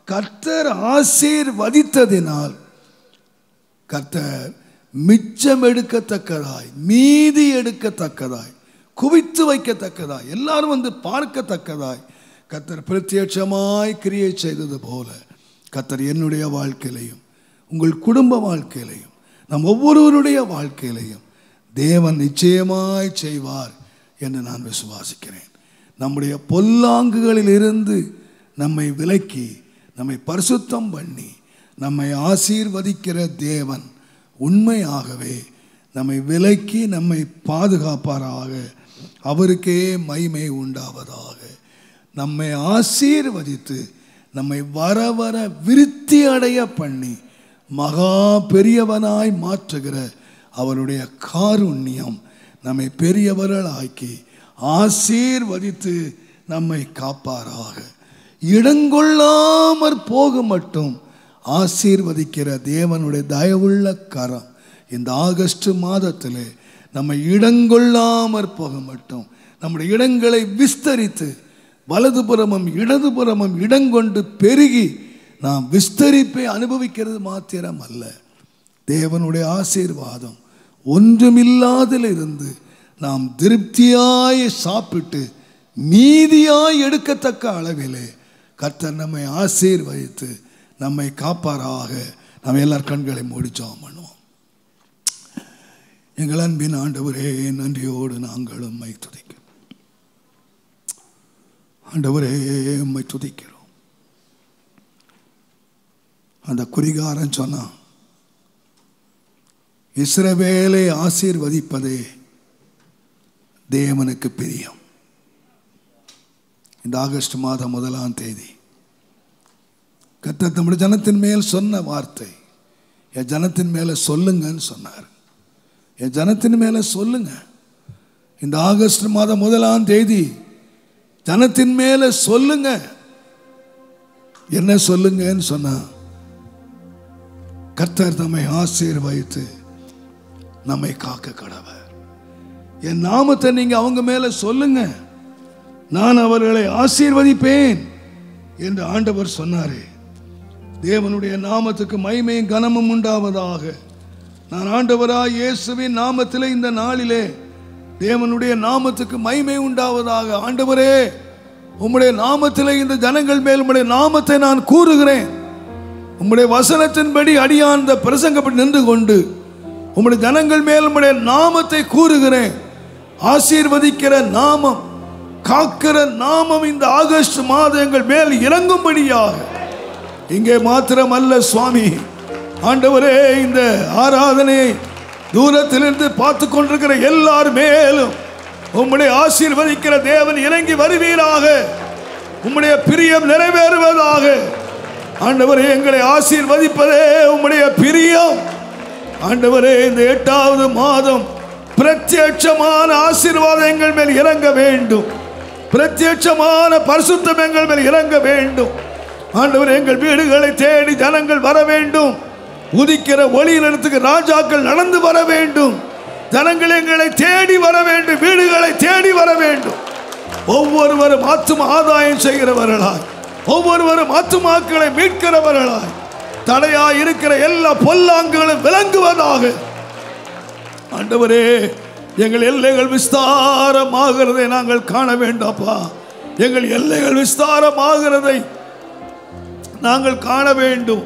கர்த்தர் ஆசீர்வதித்ததினால் கர்த்தர் மிச்சம் எடுக்கத்தக்கதாய், மீதி எடுக்கத்தக்கதாய், குவித்து வைக்கத்தக்கதாய், எல்லாரும் வந்து பார்க்கத்தக்கதாய் கர்த்தர் பிரத்யட்சமாய் கிரியை செய்தது போல கர்த்தர் என்னுடைய வாழ்க்கையிலையும் உங்கள் குடும்ப வாழ்க்கையிலையும் நம் ஒவ்வொருவருடைய வாழ்க்கையிலையும் தேவன் நிச்சயமாய் செய்வார் என்று நான் விசுவாசிக்கிறேன். நம்முடைய பொல்லாங்குகளில் இருந்து நம்மை விலக்கி நம்மை பரிசுத்தம் பண்ணி நம்மை ஆசீர்வதிக்கிற தேவன் உண்மையாகவே நம்மை விலக்கி நம்மை பாதுகாப்பாராக. அவருக்கே மகிமை உண்டாவதாக. நம்மை ஆசீர்வதித்து நம்மை வர வர விருத்தி அடைய பண்ணி மகா பெரியவனாய் மாற்றுகிற அவருடைய காருண்யம் நம்மை பெரியவர்கள் ஆக்கி ஆசீர்வதித்து நம்மை காப்பாராக. இடங்கொள்ளாமற் போக மட்டும் ஆசீர்வதிக்கிற தேவனுடைய தயவுள்ள கரம் இந்த ஆகஸ்ட் மாதத்திலே நம்மை இடங்கொள்ளாமற் போக மட்டும் நம்முடைய இடங்களை விஸ்தரித்து வலதுபுறமும் இடதுபுறமும் இடங்கொண்டு பெருகி நாம் விஸ்தரிப்பை அனுபவிக்கிறது மாத்திரம் அல்ல, தேவனுடைய ஆசீர்வாதம் ஒன்றுமில்லாதிலிருந்து நாம் திருப்தியாய் சாப்பிட்டு மீதியாய் எடுக்கத்தக்க அளவிலே கர்த்தர் நம்மை ஆசீர்வதித்து நம்மை காப்பாராக. நம்ம எல்லார் கண்களை மூடி ஜெபம் பண்ணுவோம். எங்கள் அன்பின் ஆண்டவரே, நன்றியோடு நாங்கள் உம்மை துதிக்கிறோம். ஆண்டவரே, உம்மை துதிக்கிறோம். அந்த குறிகாரன் சொன்னான், இஸ்ரவேலை ஆசீர்வதிப்பதே தேவனுக்கு பிரியம். இந்த ஆகஸ்ட் மாதம் 1ஆம் தேதி கர்த்தர் நம்முடைய ஜனத்தின் மேல் சொன்ன வார்த்தை, என் ஜனத்தின் மேலே சொல்லுங்கன்னு சொன்னார். என் ஜனத்தின் மேலே சொல்லுங்க. இந்த ஆகஸ்ட் மாதம் 1ஆம் தேதி ஜனத்தின் மேலே சொல்லுங்க. என்ன சொல்லுங்கன்னு சொன்னா, கர்த்தர் நம்மை ஆசீர்வதித்து நம்மை காக்க கடவர். என் நாமத்தை நீங்க அவங்க மேல சொல்லுங்க, நான் அவர்களை ஆசீர்வதிப்பேன் என்று ஆண்டவர் சொன்னாரே. தேவனுடைய நாமத்துக்கு மகிமையும் கனமும் உண்டாவதாக. நான் ஆண்டவராய் இயேசுவின் நாமத்திலே இந்த நாளிலே தேவனுடைய நாமத்துக்கு மகிமை உண்டாவதாக. ஆண்டவரே, உம்முடைய நாமத்திலே இந்த ஜனங்கள் மேல் உம்முடைய நாமத்தை நான் கூறுகிறேன். உம்முடைய வசனத்தின்படி அடியான் இந்த பிரசங்கப்பட்டு நின்று கொண்டு உம்முடைய ஜனங்கள் மேல் உம்முடைய நாமத்தை கூறுகிறேன். ஆசீர்வதிக்கிற நாமம், காக்கிற நாமம் இந்த ஆகஸ்ட் மாதம் எங்கள் மேல் இறங்கும்படியாக. இங்கே மாத்திரமல்ல சுவாமி, ஆண்டவரே, இந்த ஆராதனையை தூரத்திலிருந்து பார்த்து கொண்டிருக்கிற எல்லார் மேலும் உம்முடைய ஆசீர்வதிக்கிற தேவன் இறங்கி வருவீராக. உம்முடைய பிரியம் நிறைவேறுவதாக. ஆண்டவரே, எங்களை ஆசீர்வதிப்பதே உம்முடைய பிரியம். ஆண்டவரே, இந்த 8வது மாதம் பிரத்யட்சமான ஆசீர்வாதம் எங்கள் மேல் இறங்க வேண்டும். பிரத்யட்சமான பரிசுத்தம் எங்கள் மேல் இறங்க வேண்டும். ஆண்டவரே, எங்கள் வீடுகளை தேடி ஜனங்கள் வர வேண்டும். உதிக்கிற ஒளியிடத்துக்கு ராஜாக்கள் நடந்து வர வேண்டும். ஜனங்கள் எங்களை தேடி வர வேண்டும். வீடுகளை தேடி வர வேண்டும். ஒவ்வொருவரும் ஆத்தும ஆதாயம் செய்கிறவர்களாய், ஒவ்வொருவரும் ஆத்துமாக்களை மீட்கிறவர்களாய், தடையாய் இருக்கிற எல்லா பொல்லாங்குகளும் விளங்குவதாக. ஆண்டவரே, எங்கள் எல்லைகள் விஸ்தாரமாகிறதை நாங்கள் காண வேண்டாப்பா. எங்கள் எல்லைகள் விஸ்தாரமாகிறதை நாங்கள் காண வேண்டும்.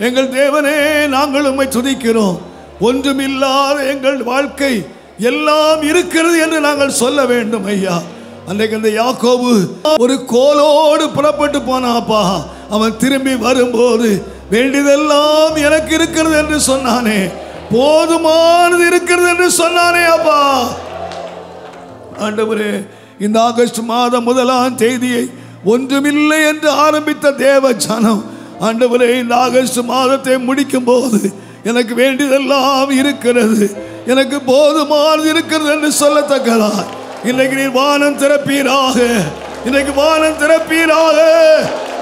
எங்கள் தேவனே, நாங்கள் உம்மை துதிக்கிறோம். ஒன்றுமில்லாத எங்கள் வாழ்க்கை எல்லாம் இருக்கிறது என்று நாங்கள் சொல்ல வேண்டும் ஐயா. அன்றைக்கு அந்த யாக்கோபு ஒரு கோலோடு புறப்பட்டு போனாப்பா. அவன் திரும்பி வரும்போது வேண்டியதெல்லாம் எனக்கு இருக்கிறது என்று சொன்னானே, போதுமானது இருக்கிறது என்று சொன்னானே அப்பா. ஆண்டவரே, இந்த ஆகஸ்ட் மாதம் 1ஆம் தேதியை ஒன்றுமில்லை என்று ஆரம்பித்த தேவ ஜனம், ஆண்டவரே, இந்த ஆகஸ்ட் மாதத்தை முடிக்கும் போது எனக்கு வேண்டியதெல்லாம் இருக்கிறது, எனக்கு போதுமானது இருக்கிறது என்று சொல்லத்தக்கதா இன்றைக்கு நீர் வானம் திறப்பீராக. இன்றைக்கு வானம் திறப்பீராக.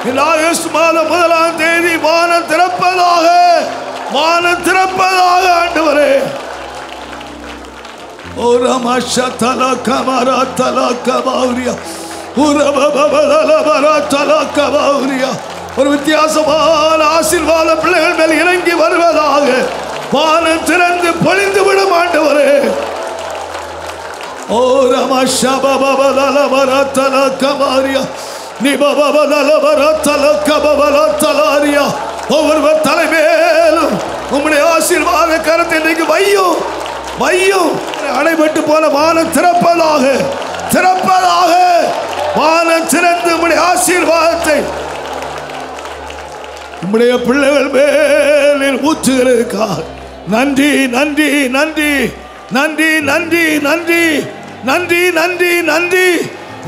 இந்த ஆகஸ்ட் மாதம் 1ஆம் தேதி வானம் திறப்பதாக, வானம் திறப்பதாக. ஆண்டவரே, ஓ ரமஷ தல கமரா தல கபௌரியா உரபபபலபரா தல கபௌரியா, ஒரு வித்தியாசமான ஆசீர்வாத பிள்ளைகள் மேல் இறங்கி வருவதாக. வானம் திறந்து பொழிந்து விடும் ஆண்டவரே. ஓ ரமஷ பபபலபரா தல கபௌரியா ஒவ்வொருவர் தலைமேலும் உம்முடைய ஆசீர்வாத கரத்தை இன்றைக்கு வையும் வையும். அடைபட்டு போல வானம் திறப்பதாக, திறப்பதாக. வானம் திறந்து உம்முடைய ஆசீர்வாதத்தை உம்முடைய பிள்ளைகள் மேல் ஊற்றுகிறதுக்காக நன்றி நன்றி நன்றி நன்றி நன்றி நன்றி நன்றி நன்றி நன்றி.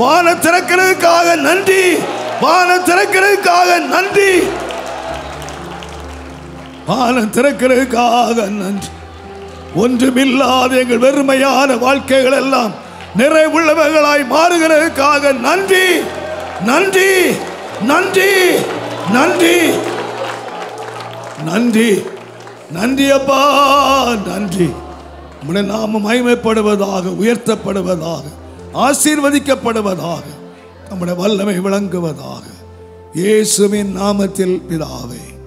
வானம் திறக்கிறதுக்காக நன்றி, வானம் திறக்கிறதுக்காக நன்றி, வானம் திறக்கிறதுக்காக நன்றி. ஒன்றுமில்லாத எங்கள் வெறுமையான வாழ்க்கைகள் எல்லாம் நிறைவுள்ளவர்களாய் மாறுகிறதுக்காக நன்றி. நன்றி, நன்றி, நன்றி, நன்றி, நன்றி அப்பா, நன்றி. உம்முடைய நாமம் மகிமைப்படுவதாக, உயர்த்தப்படுவதாக, ஆசீர்வதிக்கப்படுவதாக, நம்முடைய வல்லமை விளங்குவதாக. இயேசுவின் நாமத்தில் பிதாவே.